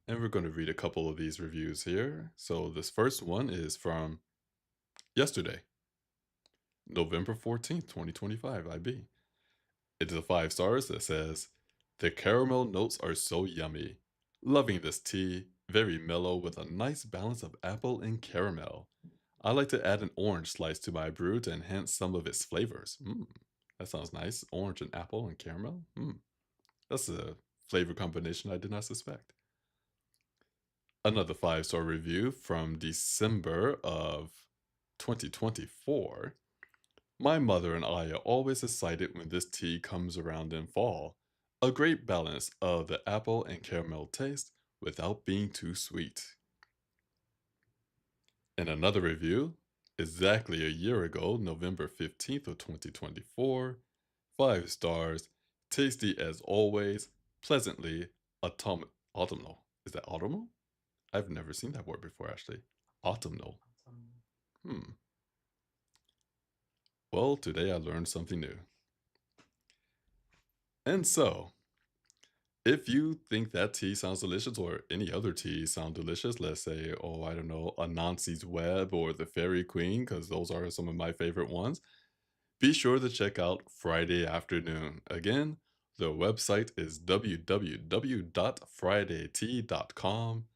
And we're going to read a couple of these reviews here. So, this first one is from yesterday, November 14th, 2025, IB. It is a 5 stars that says, "The caramel notes are so yummy. Loving this tea, very mellow with a nice balance of apple and caramel. I like to add an orange slice to my brew to enhance some of its flavors." That sounds nice. Orange and apple and caramel. That's a flavor combination I did not suspect. Another 5-star review from December of 2024. My mother and I are always excited when this tea comes around in fall. A great balance of the apple and caramel taste without being too sweet. In another review, exactly a year ago, November 15th of 2024, 5 stars, tasty as always, pleasantly autumnal. Is that autumnal? I've never seen that word before, actually. Autumnal. Hmm. Well, today I learned something new. And so, if you think that tea sounds delicious or any other tea sound delicious, let's say, oh, I don't know, Anansi's Web or the Fairy Queen, because those are some of my favorite ones, be sure to check out Friday Afternoon. Again, the website is www.fridaytea.com.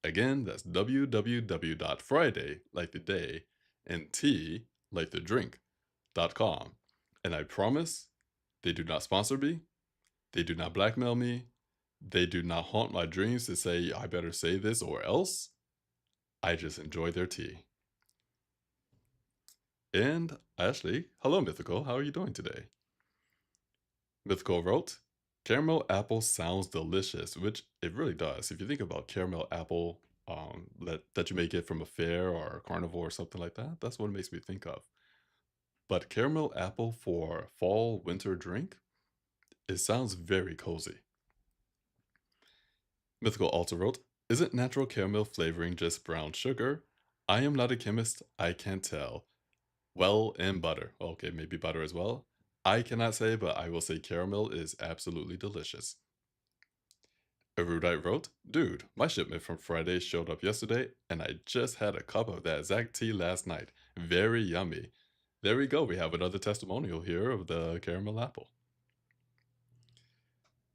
Again, that's www.friday, like the day, and tea, like the drink.com. And I promise, they do not sponsor me, they do not blackmail me, they do not haunt my dreams to say, I better say this or else. I just enjoy their tea. And Ashley, hello, Mythical. How are you doing today? Mythical wrote, caramel apple sounds delicious, which it really does. If you think about caramel apple that you may get from a fair or a carnival or something like that, that's what it makes me think of. But caramel apple for fall winter drink, it sounds very cozy. Mythical also wrote, isn't natural caramel flavoring just brown sugar? I am not a chemist, I can't tell. Well, and butter. Okay, maybe butter as well. I cannot say, but I will say caramel is absolutely delicious. Erudite wrote, dude, my shipment from Friday showed up yesterday, and I just had a cup of that exact tea last night. Very yummy. There we go, we have another testimonial here of the caramel apple.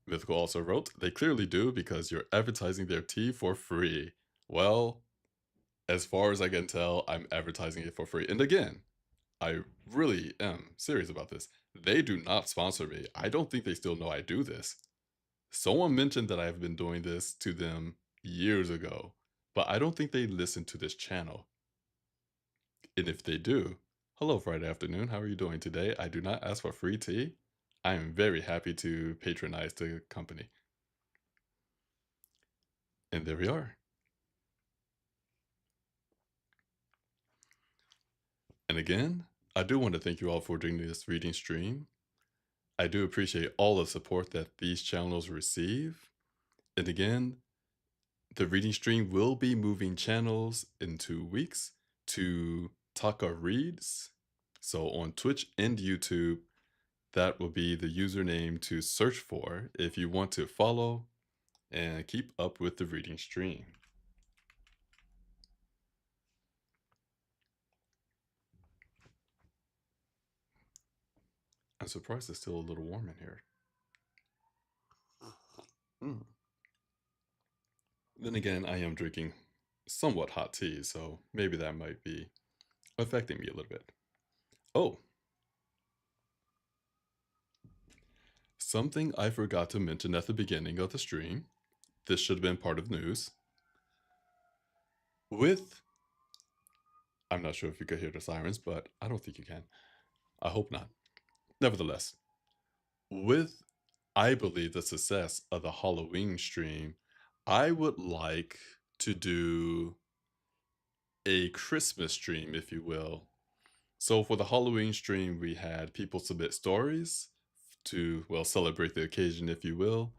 Mythical also wrote, they clearly do because you're advertising their tea for free. Well, as far as I can tell, I'm advertising it for free. And again, I really am serious about this. They do not sponsor me. I don't think they still know I do this. Someone mentioned that I've been doing this to them years ago, but I don't think they listen to this channel. And if they do, hello, Friday afternoon. How are you doing today? I do not ask for free tea. I am very happy to patronize the company. And there we are. And again, I do want to thank you all for doing this reading stream. I do appreciate all the support that these channels receive. And again, the reading stream will be moving channels in 2 weeks to Taka Reads. So on Twitch and YouTube, that will be the username to search for if you want to follow and keep up with the reading stream. I'm surprised it's still a little warm in here. Mm. Then again, I am drinking somewhat hot tea, so maybe that might be affecting me a little bit. Oh, something I forgot to mention at the beginning of the stream. This should have been part of news. With, I'm not sure if you could hear the sirens, but I don't think you can. I hope not. Nevertheless, with, I believe, the success of the Halloween stream, I would like to do a Christmas stream, if you will. So for the Halloween stream, we had people submit stories to, well, celebrate the occasion, if you will.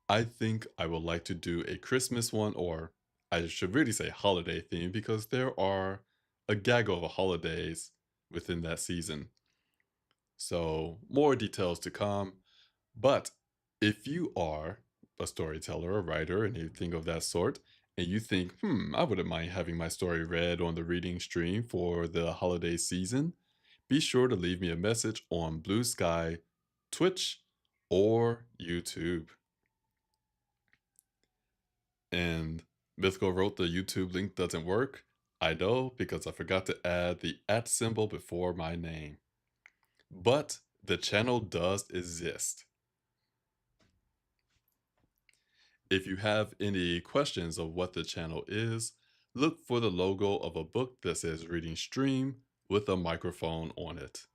I think I would like to do a Christmas one, or I should really say holiday theme, because there are a gaggle of holidays within that season. So more details to come. But if you are a storyteller, a writer, anything of that sort, and you think, I wouldn't mind having my story read on the reading stream for the holiday season, be sure to leave me a message on Blue Sky, Twitch, or YouTube. And Mythical wrote the YouTube link doesn't work. I know because I forgot to add the @ symbol before my name. But the channel does exist. If you have any questions of what the channel is, look for the logo of a book that says Reading Stream with a microphone on it.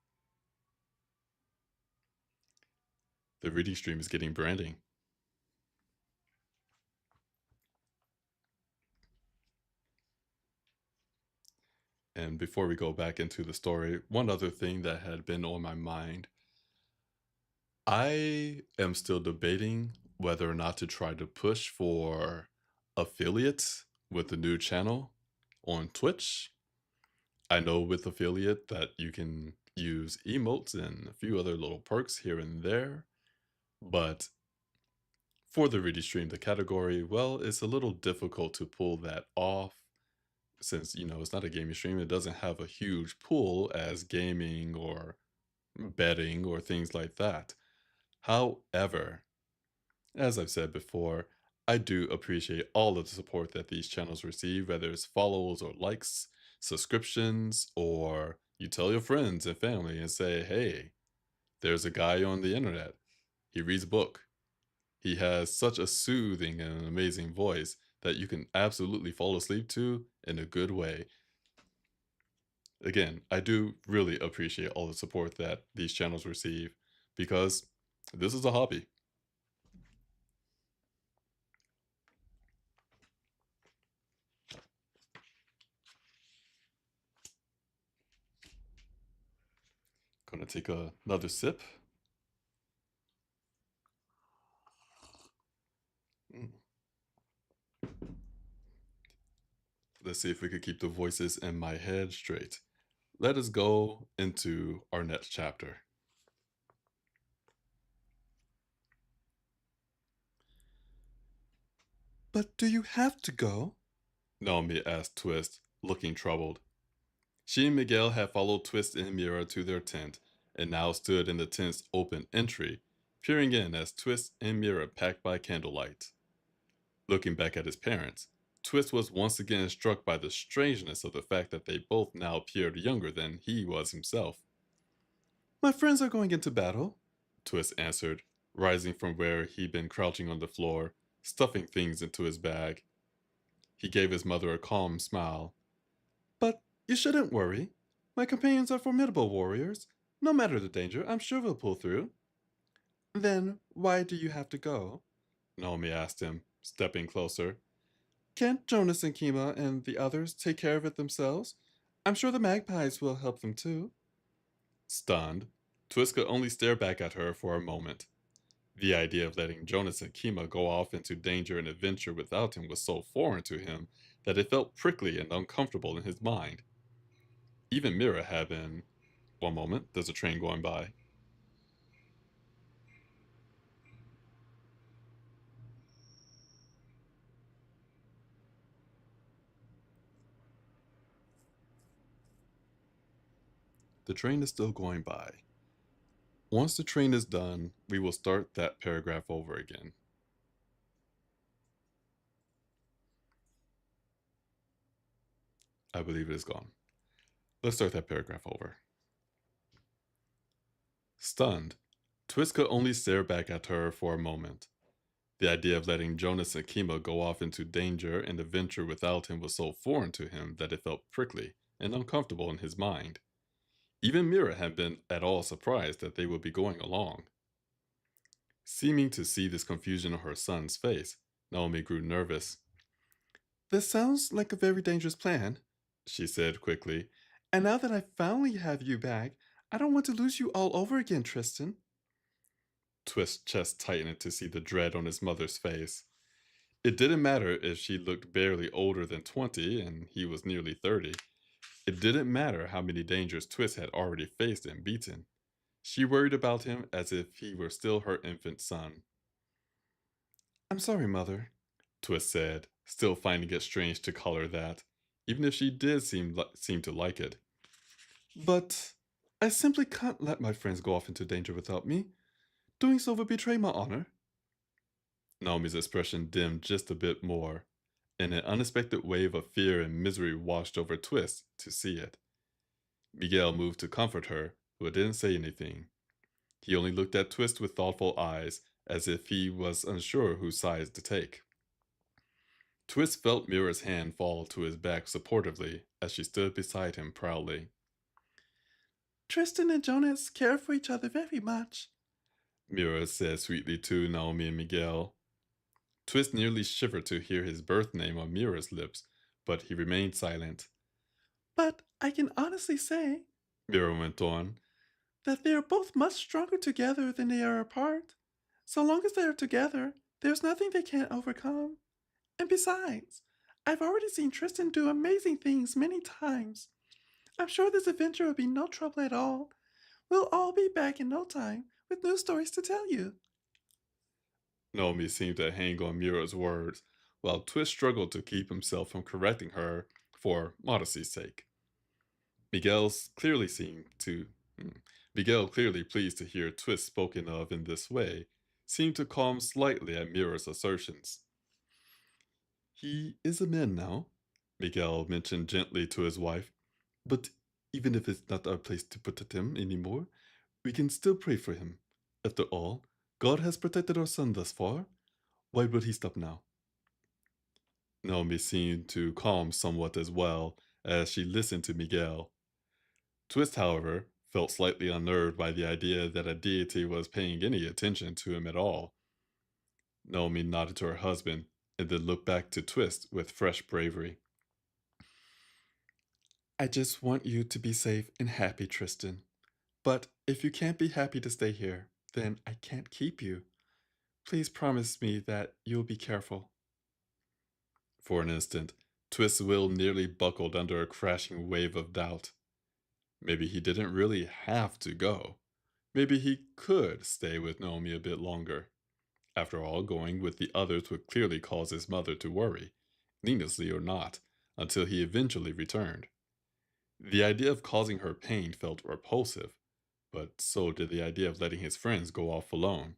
The Reading Stream is getting branding. And before we go back into the story, one other thing that had been on my mind. I am still debating whether or not to try to push for affiliates with the new channel on Twitch. I know with affiliate that you can use emotes and a few other little perks here and there, but for the Ready Stream, the category, well, it's a little difficult to pull that off since, it's not a gaming stream. It doesn't have a huge pool as gaming or betting or things like that. However, as I've said before, I do appreciate all of the support that these channels receive, whether it's follows or likes, subscriptions, or you tell your friends and family and say, hey, there's a guy on the internet. He reads a book. He has such a soothing and an amazing voice that you can absolutely fall asleep to in a good way. Again, I do really appreciate all the support that these channels receive because this is a hobby. Gonna take another sip. Mm. Let's see if we could keep the voices in my head straight. Let us go into our next chapter. But do you have to go? Naomi asked Twist, looking troubled. She and Miguel had followed Twist and Mira to their tent, and now stood in the tent's open entry, peering in as Twist and Mira packed by candlelight. Looking back at his parents, Twist was once again struck by the strangeness of the fact that they both now appeared younger than he was himself. My friends are going into battle. Twist answered, rising from where he'd been crouching on the floor, stuffing things into his bag. He gave his mother a calm smile. But you shouldn't worry. My companions are formidable warriors. No matter the danger, I'm sure we'll pull through. Then why do you have to go? Naomi asked him, stepping closer. Can't Jonas and Kima and the others take care of it themselves? I'm sure the magpies will help them too. Stunned, Twist could only stare back at her for a moment. The idea of letting Jonas and Kima go off into danger and adventure without him was so foreign to him that it felt prickly and uncomfortable in his mind. Even Mira had been. One moment, there's a train going by. The train is still going by. Once the train is done, we will start that paragraph over again. I believe it is gone. Let's start that paragraph over. Stunned, Twist could only stare back at her for a moment. The idea of letting Jonas and Kima go off into danger and adventure without him was so foreign to him that it felt prickly and uncomfortable in his mind. Even Mira had been at all surprised that they would be going along. Seeming to see this confusion on her son's face, Naomi grew nervous. This sounds like a very dangerous plan, She said quickly. and now that I finally have you back, I don't want to lose you all over again, Tristan. Twist's chest tightened to see the dread on his mother's face. It didn't matter if she looked barely older than 20 and he was nearly 30. It didn't matter how many dangers Twist had already faced and beaten. She worried about him as if he were still her infant son. I'm sorry, Mother. Twist said, still finding it strange to call her that, even if she did seem to like it. But I simply can't let my friends go off into danger without me. Doing so would betray my honor. Naomi's expression dimmed just a bit more, and an unexpected wave of fear and misery washed over Twist to see it. Miguel moved to comfort her, but didn't say anything. He only looked at Twist with thoughtful eyes, as if he was unsure whose side to take. Twist felt Mira's hand fall to his back supportively as she stood beside him proudly. Tristan and Jonas care for each other very much. Mira said sweetly to Naomi and Miguel. Twist nearly shivered to hear his birth name on Mira's lips, but he remained silent. But I can honestly say, Mira went on. that they are both much stronger together than they are apart. So long as they are together, there's nothing they can't overcome. And besides, I've already seen Tristan do amazing things many times. I'm sure this adventure will be no trouble at all. We'll all be back in no time with new stories to tell you. Naomi seemed to hang on Mira's words, while Twist struggled to keep himself from correcting her for modesty's sake. Miguel's clearly seemed to Miguel, clearly pleased to hear Twist spoken of in this way, seemed to calm slightly at Mira's assertions. He is a man now, Miguel mentioned gently to his wife. but even if it's not our place to protect him anymore, we can still pray for him. After all, God has protected our son thus far. Why would he stop now? Naomi seemed to calm somewhat as well as she listened to Miguel. Twist, however, felt slightly unnerved by the idea that a deity was paying any attention to him at all. Naomi nodded to her husband and then looked back to Twist with fresh bravery. I just want you to be safe and happy, Tristan. But if you can't be happy to stay here, then I can't keep you. Please promise me that you'll be careful. For an instant, Twist's will nearly buckled under a crashing wave of doubt. Maybe he didn't really have to go. Maybe he could stay with Naomi a bit longer. After all, going with the others would clearly cause his mother to worry, needlessly or not, until he eventually returned. The idea of causing her pain felt repulsive, but so did the idea of letting his friends go off alone.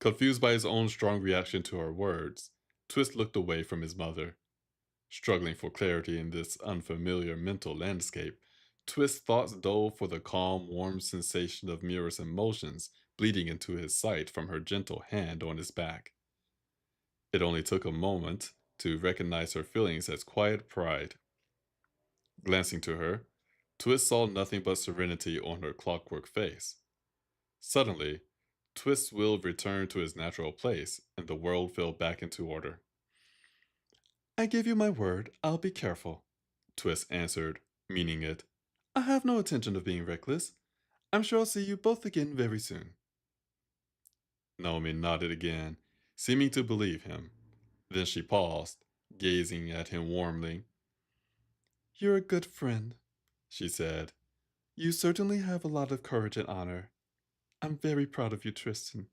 Confused by his own strong reaction to her words, Twist looked away from his mother. Struggling for clarity in this unfamiliar mental landscape, Twist's thoughts dove for the calm, warm sensation of Mira's emotions bleeding into his sight from her gentle hand on his back. It only took a moment to recognize her feelings as quiet pride. Glancing to her, Twist saw nothing but serenity on her clockwork face. Suddenly, Twist's will returned to his natural place, and the world fell back into order. I give you my word, I'll be careful. Twist answered, meaning it. I have no intention of being reckless. I'm sure I'll see you both again very soon. Naomi nodded again, seeming to believe him. Then she paused, gazing at him warmly. You're a good friend, She said. you certainly have a lot of courage and honor. I'm very proud of you, Tristan.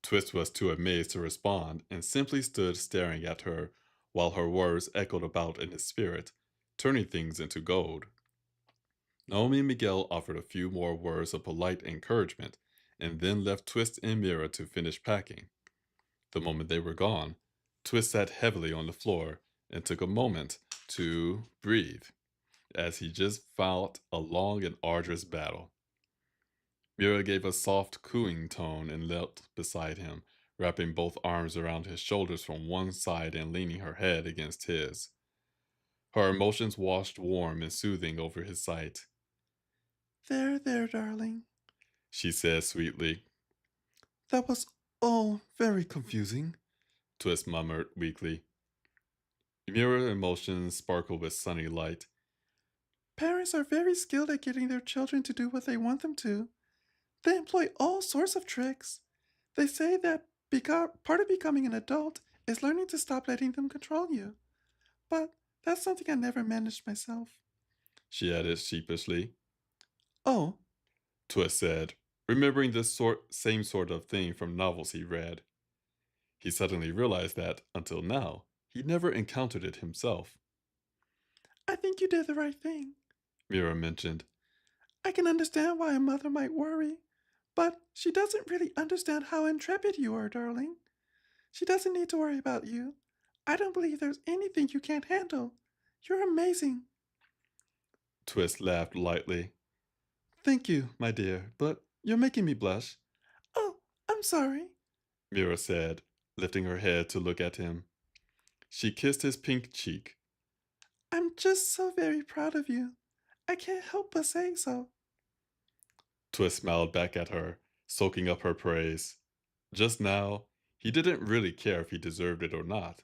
Twist was too amazed to respond and simply stood staring at her while her words echoed about in his spirit, turning things into gold. Naomi and Miguel offered a few more words of polite encouragement and then left Twist and Mira to finish packing. The moment they were gone, Twist sat heavily on the floor and took a moment to breathe, as he just fought a long and arduous battle. Mira gave a soft, cooing tone and knelt beside him, wrapping both arms around his shoulders from one side and leaning her head against his. Her emotions washed warm and soothing over his sight. There, darling. She said sweetly. That was all very confusing. Twist murmured weakly. Mira's emotions sparkled with sunny light. Parents are very skilled at getting their children to do what they want them to. They employ all sorts of tricks. They say that part of becoming an adult is learning to stop letting them control you. But that's something I never managed myself. She added sheepishly. Oh, Twist said, remembering this same sort of thing from novels he read. He suddenly realized that, until now, he never encountered it himself. I think you did the right thing. Mira mentioned. I can understand why a mother might worry, but she doesn't really understand how intrepid you are, darling. She doesn't need to worry about you. I don't believe there's anything you can't handle. You're amazing. Twist laughed lightly. Thank you, my dear, but you're making me blush. Oh, I'm sorry. Mira said, lifting her head to look at him. She kissed his pink cheek. I'm just so very proud of you. I can't help but say so. Twist smiled back at her, soaking up her praise. Just now, he didn't really care if he deserved it or not.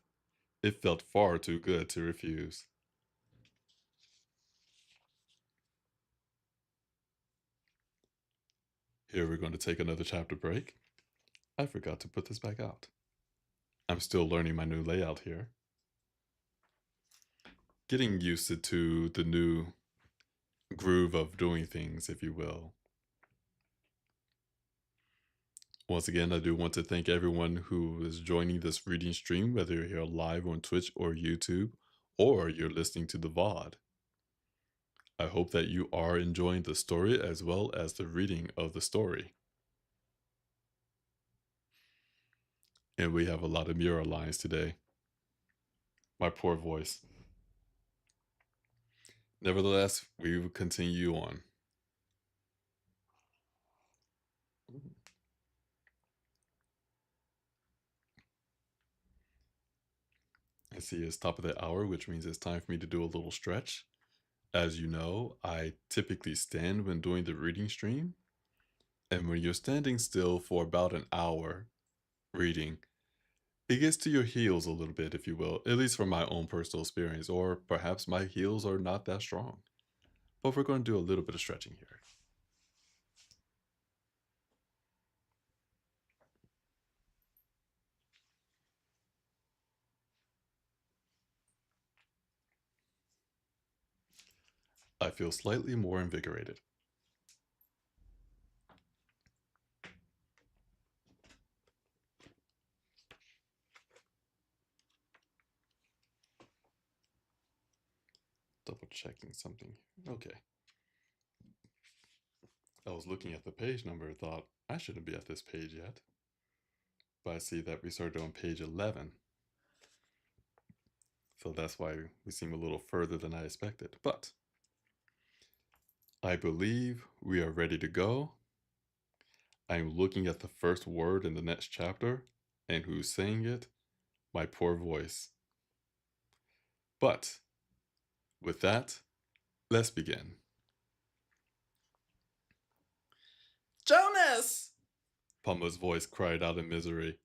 It felt far too good to refuse. Here we're going to take another chapter break. I forgot to put this back out. I'm still learning my new layout here. Getting used to the new groove of doing things, if you will. Once again, I do want to thank everyone who is joining this reading stream, whether you're here live on Twitch or YouTube, or you're listening to the VOD. I hope that you are enjoying the story as well as the reading of the story. And we have a lot of Mira lines today. My poor voice. Nevertheless, we will continue on. I see it's top of the hour, which means it's time for me to do a little stretch. As you know, I typically stand when doing the reading stream. And when you're standing still for about an hour reading, it gets to your heels a little bit, if you will, at least from my own personal experience, or perhaps my heels are not that strong. But we're going to do a little bit of stretching here. I feel slightly more invigorated. Double checking something. Okay. I was looking at the page number and thought, I shouldn't be at this page yet. But I see that we started on page 11. So that's why we seem a little further than I expected. But I believe we are ready to go. I'm looking at the first word in the next chapter, and who's saying it? My poor voice. But with that, let's begin. Jonas! Pumbaa's voice cried out in misery.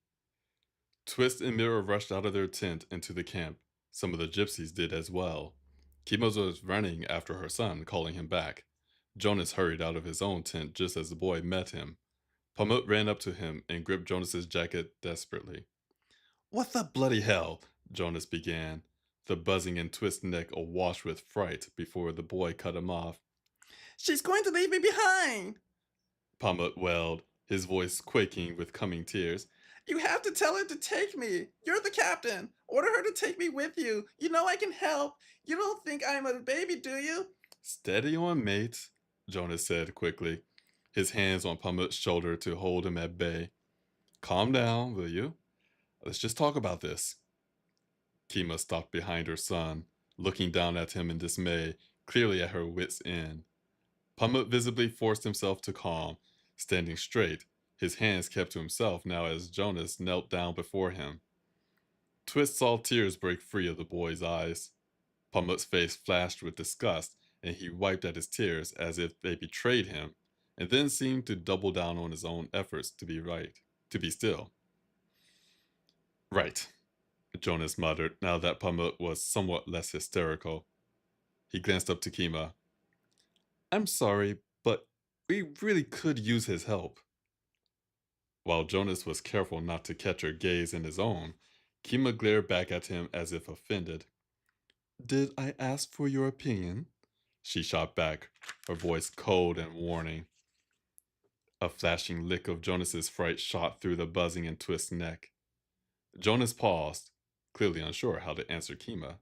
Twist and Mira rushed out of their tent into the camp. Some of the gypsies did as well. Kimozo was running after her son, calling him back. Jonas hurried out of his own tent just as the boy met him. Pamut ran up to him and gripped Jonas's jacket desperately. What the bloody hell? Jonas began, the buzzing and twist neck awash with fright before the boy cut him off. She's going to leave me behind, Pamut wailed, his voice quaking with coming tears. You have to tell her to take me. You're the captain. Order her to take me with you. You know I can help. You don't think I'm a baby, do you? Steady on, mate, Jonas said quickly, his hands on Pamut's shoulder to hold him at bay. Calm down, will you? Let's just talk about this. Kima stopped behind her son, looking down at him in dismay, clearly at her wits' end. Pamut visibly forced himself to calm, standing straight, his hands kept to himself now as Jonas knelt down before him. Twist saw tears break free of the boy's eyes. Pamut's face flashed with disgust, and he wiped at his tears as if they betrayed him, and then seemed to double down on his own efforts to be right, to be still. Right, Jonas muttered, now that Pamut was somewhat less hysterical. He glanced up to Kima. I'm sorry, but we really could use his help. While Jonas was careful not to catch her gaze in his own, Kima glared back at him as if offended. Did I ask for your opinion? She shot back, her voice cold and warning. A flashing lick of Jonas's fright shot through the buzzing and twist neck. Jonas paused, clearly unsure how to answer Kima.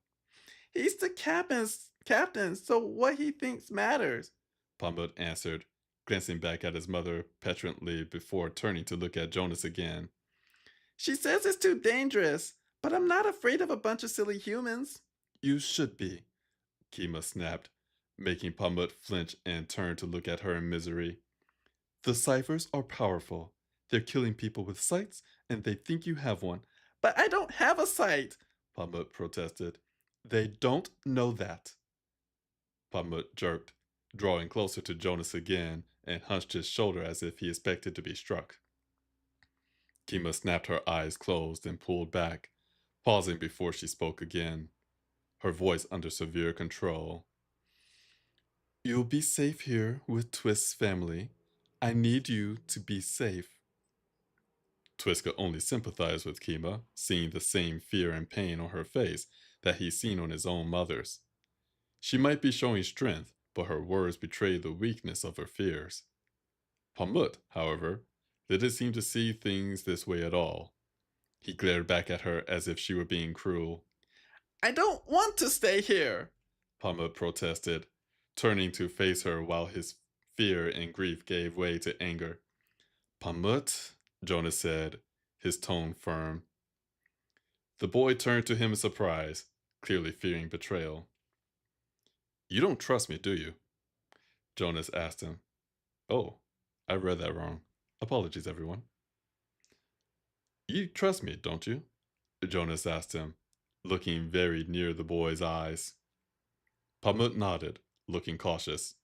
He's the captain, so what he thinks matters, Pamut answered, glancing back at his mother petulantly before turning to look at Jonas again. She says it's too dangerous, but I'm not afraid of a bunch of silly humans. You should be, Kima snapped, making Pamut flinch and turn to look at her in misery. The ciphers are powerful. They're killing people with sights, and they think you have one. But I don't have a sight, Pamut protested. They don't know that. Pamut jerked, drawing closer to Jonas again, and hunched his shoulder as if he expected to be struck. Kima snapped her eyes closed and pulled back, pausing before she spoke again, her voice under severe control. You'll be safe here with Twist's family. I need you to be safe. Twist could only sympathize with Kima, seeing the same fear and pain on her face that he'd seen on his own mother's. She might be showing strength, but her words betrayed the weakness of her fears. Pamut, however, didn't seem to see things this way at all. He glared back at her as if she were being cruel. I don't want to stay here, Pamut protested, turning to face her while his fear and grief gave way to anger. Pamut, Jonas said, his tone firm. The boy turned to him in surprise, clearly fearing betrayal. You don't trust me, do you? Jonas asked him. Oh, I read that wrong. Apologies, everyone. You trust me, don't you? Jonas asked him, looking very near the boy's eyes. Pamut nodded, looking cautious.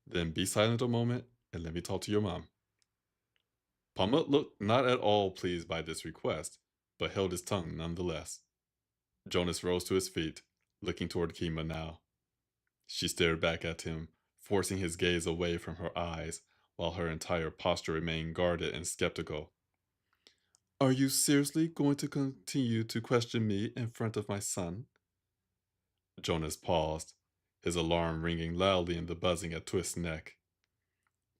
Then be silent a moment and let me talk to your mom. Pamut looked not at all pleased by this request, but held his tongue nonetheless. Jonas rose to his feet, looking toward Kima now. She stared back at him, forcing his gaze away from her eyes, while her entire posture remained guarded and skeptical. Are you seriously going to continue to question me in front of my son? Jonas paused, his alarm ringing loudly in the buzzing at Twist's neck.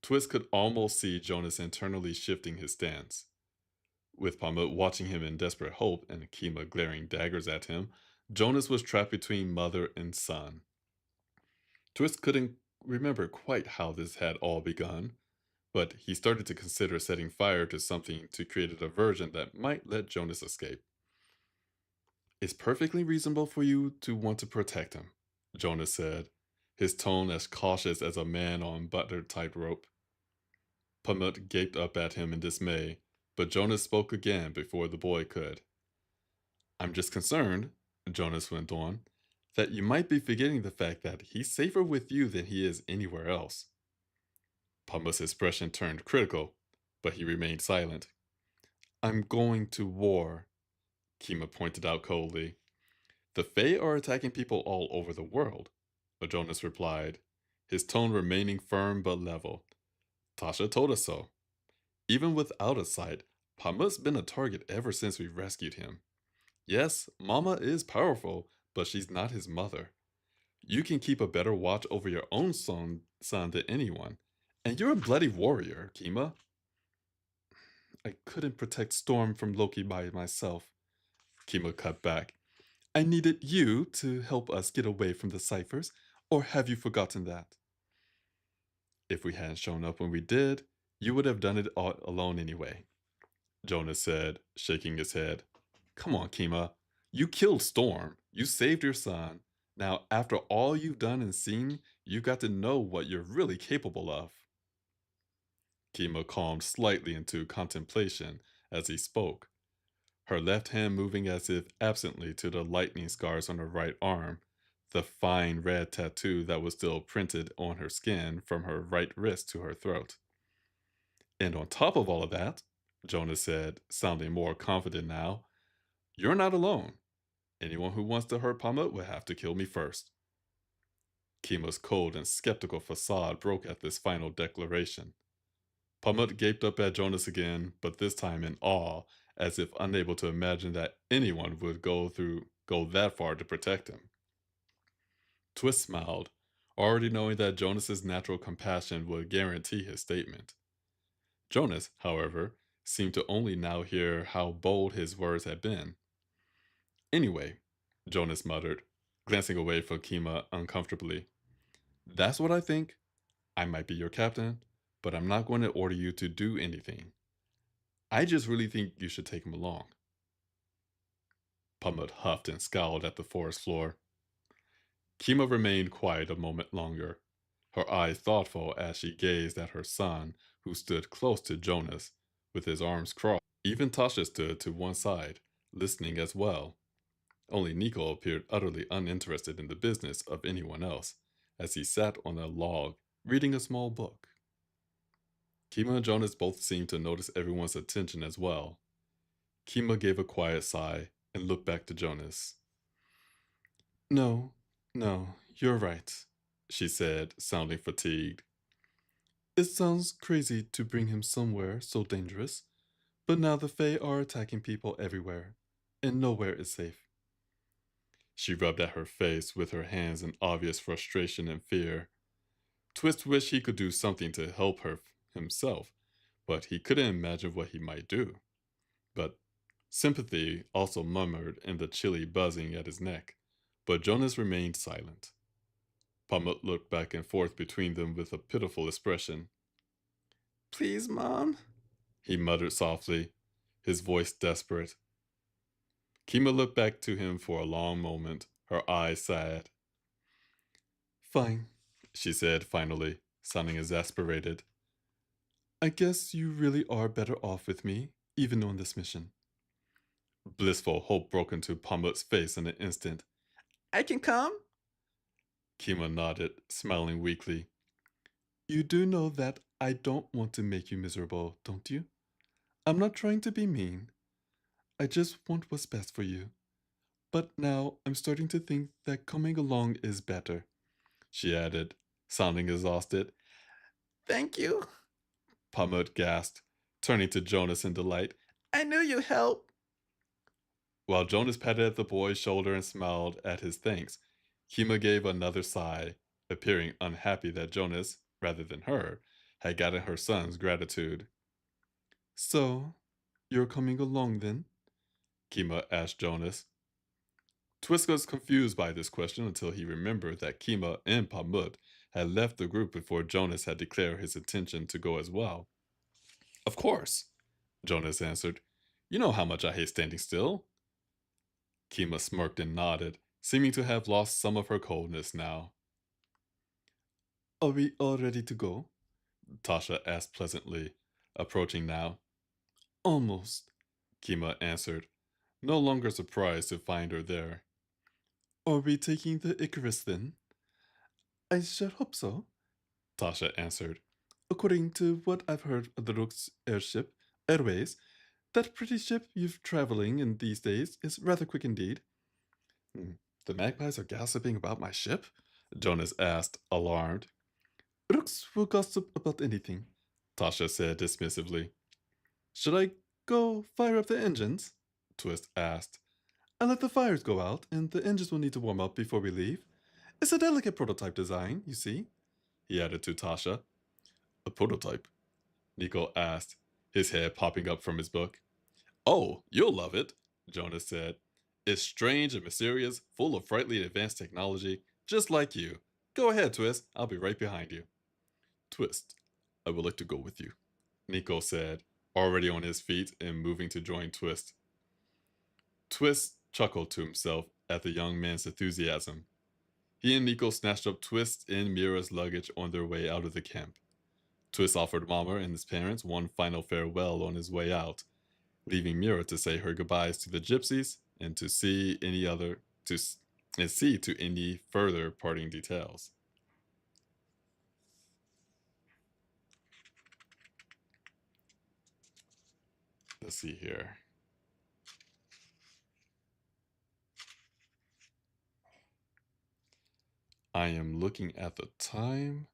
Twist could almost see Jonas internally shifting his stance. With Pamut watching him in desperate hope and Kima glaring daggers at him, Jonas was trapped between mother and son. Twist couldn't remember quite how this had all begun, but he started to consider setting fire to something to create a diversion that might let Jonas escape. It's perfectly reasonable for you to want to protect him, Jonas said, his tone as cautious as a man on buttered tightrope. Pamut gaped up at him in dismay, but Jonas spoke again before the boy could. I'm just concerned, Jonas went on, that you might be forgetting the fact that he's safer with you than he is anywhere else. Pamut's expression turned critical, but he remained silent. I'm going to war, Kima pointed out coldly. The Fae are attacking people all over the world, Jonas replied, his tone remaining firm but level. Tasha told us so. Even without a sight, Pamut's been a target ever since we rescued him. Yes, Mama is powerful, but she's not his mother. You can keep a better watch over your own son than anyone. And you're a bloody warrior, Kima. I couldn't protect Storm from Loki by myself, Kima cut back. I needed you to help us get away from the ciphers, or have you forgotten that? If we hadn't shown up when we did, you would have done it all alone anyway, Jonas said, shaking his head. Come on, Kima. You killed Storm. You saved your son. Now, after all you've done and seen, you've got to know what you're really capable of. Kima calmed slightly into contemplation as he spoke, her left hand moving as if absently to the lightning scars on her right arm, the fine red tattoo that was still printed on her skin from her right wrist to her throat. And on top of all of that, Jonas said, sounding more confident now, you're not alone. Anyone who wants to hurt Pamut will have to kill me first. Kima's cold and skeptical facade broke at this final declaration. Pamut gaped up at Jonas again, but this time in awe, as if unable to imagine that anyone would go that far to protect him. Twist smiled, already knowing that Jonas's natural compassion would guarantee his statement. Jonas, however, seemed to only now hear how bold his words had been. Anyway, Jonas muttered, glancing away from Kima uncomfortably. That's what I think. I might be your captain, but I'm not going to order you to do anything. I just really think you should take him along. Pamut huffed and scowled at the forest floor. Kima remained quiet a moment longer, her eyes thoughtful as she gazed at her son, who stood close to Jonas, with his arms crossed. Even Tasha stood to one side, listening as well. Only Nico appeared utterly uninterested in the business of anyone else, as he sat on a log, reading a small book. Kima and Jonas both seemed to notice everyone's attention as well. Kima gave a quiet sigh and looked back to Jonas. No, no, you're right, She said, sounding fatigued. it sounds crazy to bring him somewhere so dangerous, but now the Fae are attacking people everywhere, and nowhere is safe. She rubbed at her face with her hands in obvious frustration and fear. Twist wished he could do something to help her himself, but he couldn't imagine what he might do. But sympathy also murmured in the chilly buzzing at his neck, but Jonas remained silent. Pamut looked back and forth between them with a pitiful expression. Please, Mom, he muttered softly, his voice desperate. Kima looked back to him for a long moment, her eyes sad. Fine, She said finally, sounding exasperated. I guess you really are better off with me, even on this mission. Blissful hope broke into Pamut's face in an instant. I can come? Kima nodded, smiling weakly. You do know that I don't want to make you miserable, don't you? I'm not trying to be mean. I just want what's best for you. But now I'm starting to think that coming along is better, She added, sounding exhausted. Thank you, Pamut gasped, turning to Jonas in delight. I knew you'd help. While Jonas patted at the boy's shoulder and smiled at his thanks, Kima gave another sigh, appearing unhappy that Jonas, rather than her, had gotten her son's gratitude. So, you're coming along then? Kima asked Jonas. Twist was confused by this question until he remembered that Kima and Pamut had left the group before Jonas had declared his intention to go as well. Of course, Jonas answered. You know how much I hate standing still. Kima smirked and nodded, seeming to have lost some of her coldness now. Are we all ready to go? Tasha asked pleasantly, approaching now. Almost, Kima answered, no longer surprised to find her there. Are we taking the Icarus then? I should hope so. Tasha answered. According to what I've heard of the Rook's airways, that pretty ship you're traveling in these days is rather quick indeed. The magpies are gossiping about my ship? Jonas asked, alarmed. Rooks will gossip about anything, Tasha said dismissively. Should I go fire up the engines? Twist asked. I let the fires go out, and the engines will need to warm up before we leave. It's a delicate prototype design, you see, he added to Tasha. A prototype? Nico asked, his head popping up from his book. Oh, you'll love it, Jonas said. It's strange and mysterious, full of frightfully advanced technology, just like you. Go ahead, Twist. I'll be right behind you. Twist, I would like to go with you, Nico said, already on his feet and moving to join Twist. Twist chuckled to himself at the young man's enthusiasm. He and Nico snatched up Twist and Mira's luggage on their way out of the camp. Twist offered Mama and his parents one final farewell on his way out, leaving Mira to say her goodbyes to the gypsies and to see any other to and see to any further parting details. Let's see here. I am looking at the time,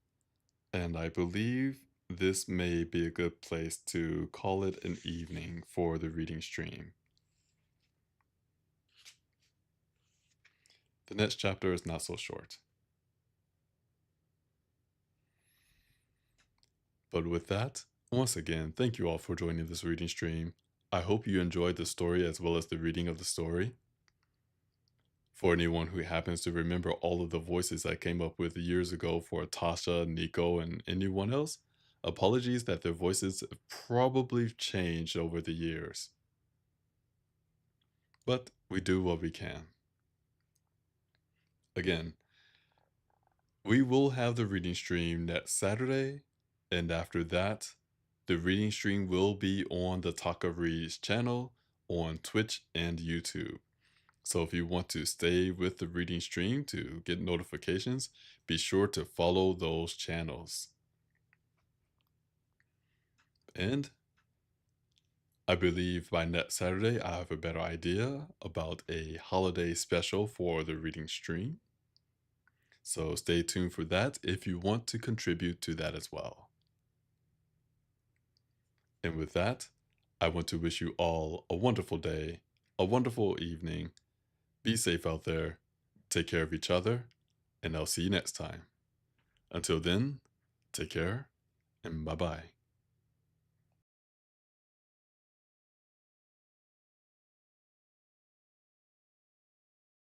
and I believe this may be a good place to call it an evening for the reading stream. The next chapter is not so short. But with that, once again, thank you all for joining this reading stream. I hope you enjoyed the story as well as the reading of the story. For anyone who happens to remember all of the voices I came up with years ago for Tasha, Nico, and anyone else, apologies that their voices have probably changed over the years. But we do what we can. Again, we will have the reading stream next Saturday, and after that, the reading stream will be on the Taka Reads channel on Twitch and YouTube. So if you want to stay with the reading stream to get notifications, be sure to follow those channels. And I believe by next Saturday, I have a better idea about a holiday special for the reading stream. So stay tuned for that if you want to contribute to that as well. And with that, I want to wish you all a wonderful day, a wonderful evening. Be safe out there, take care of each other, and I'll see you next time. Until then, take care, and bye-bye.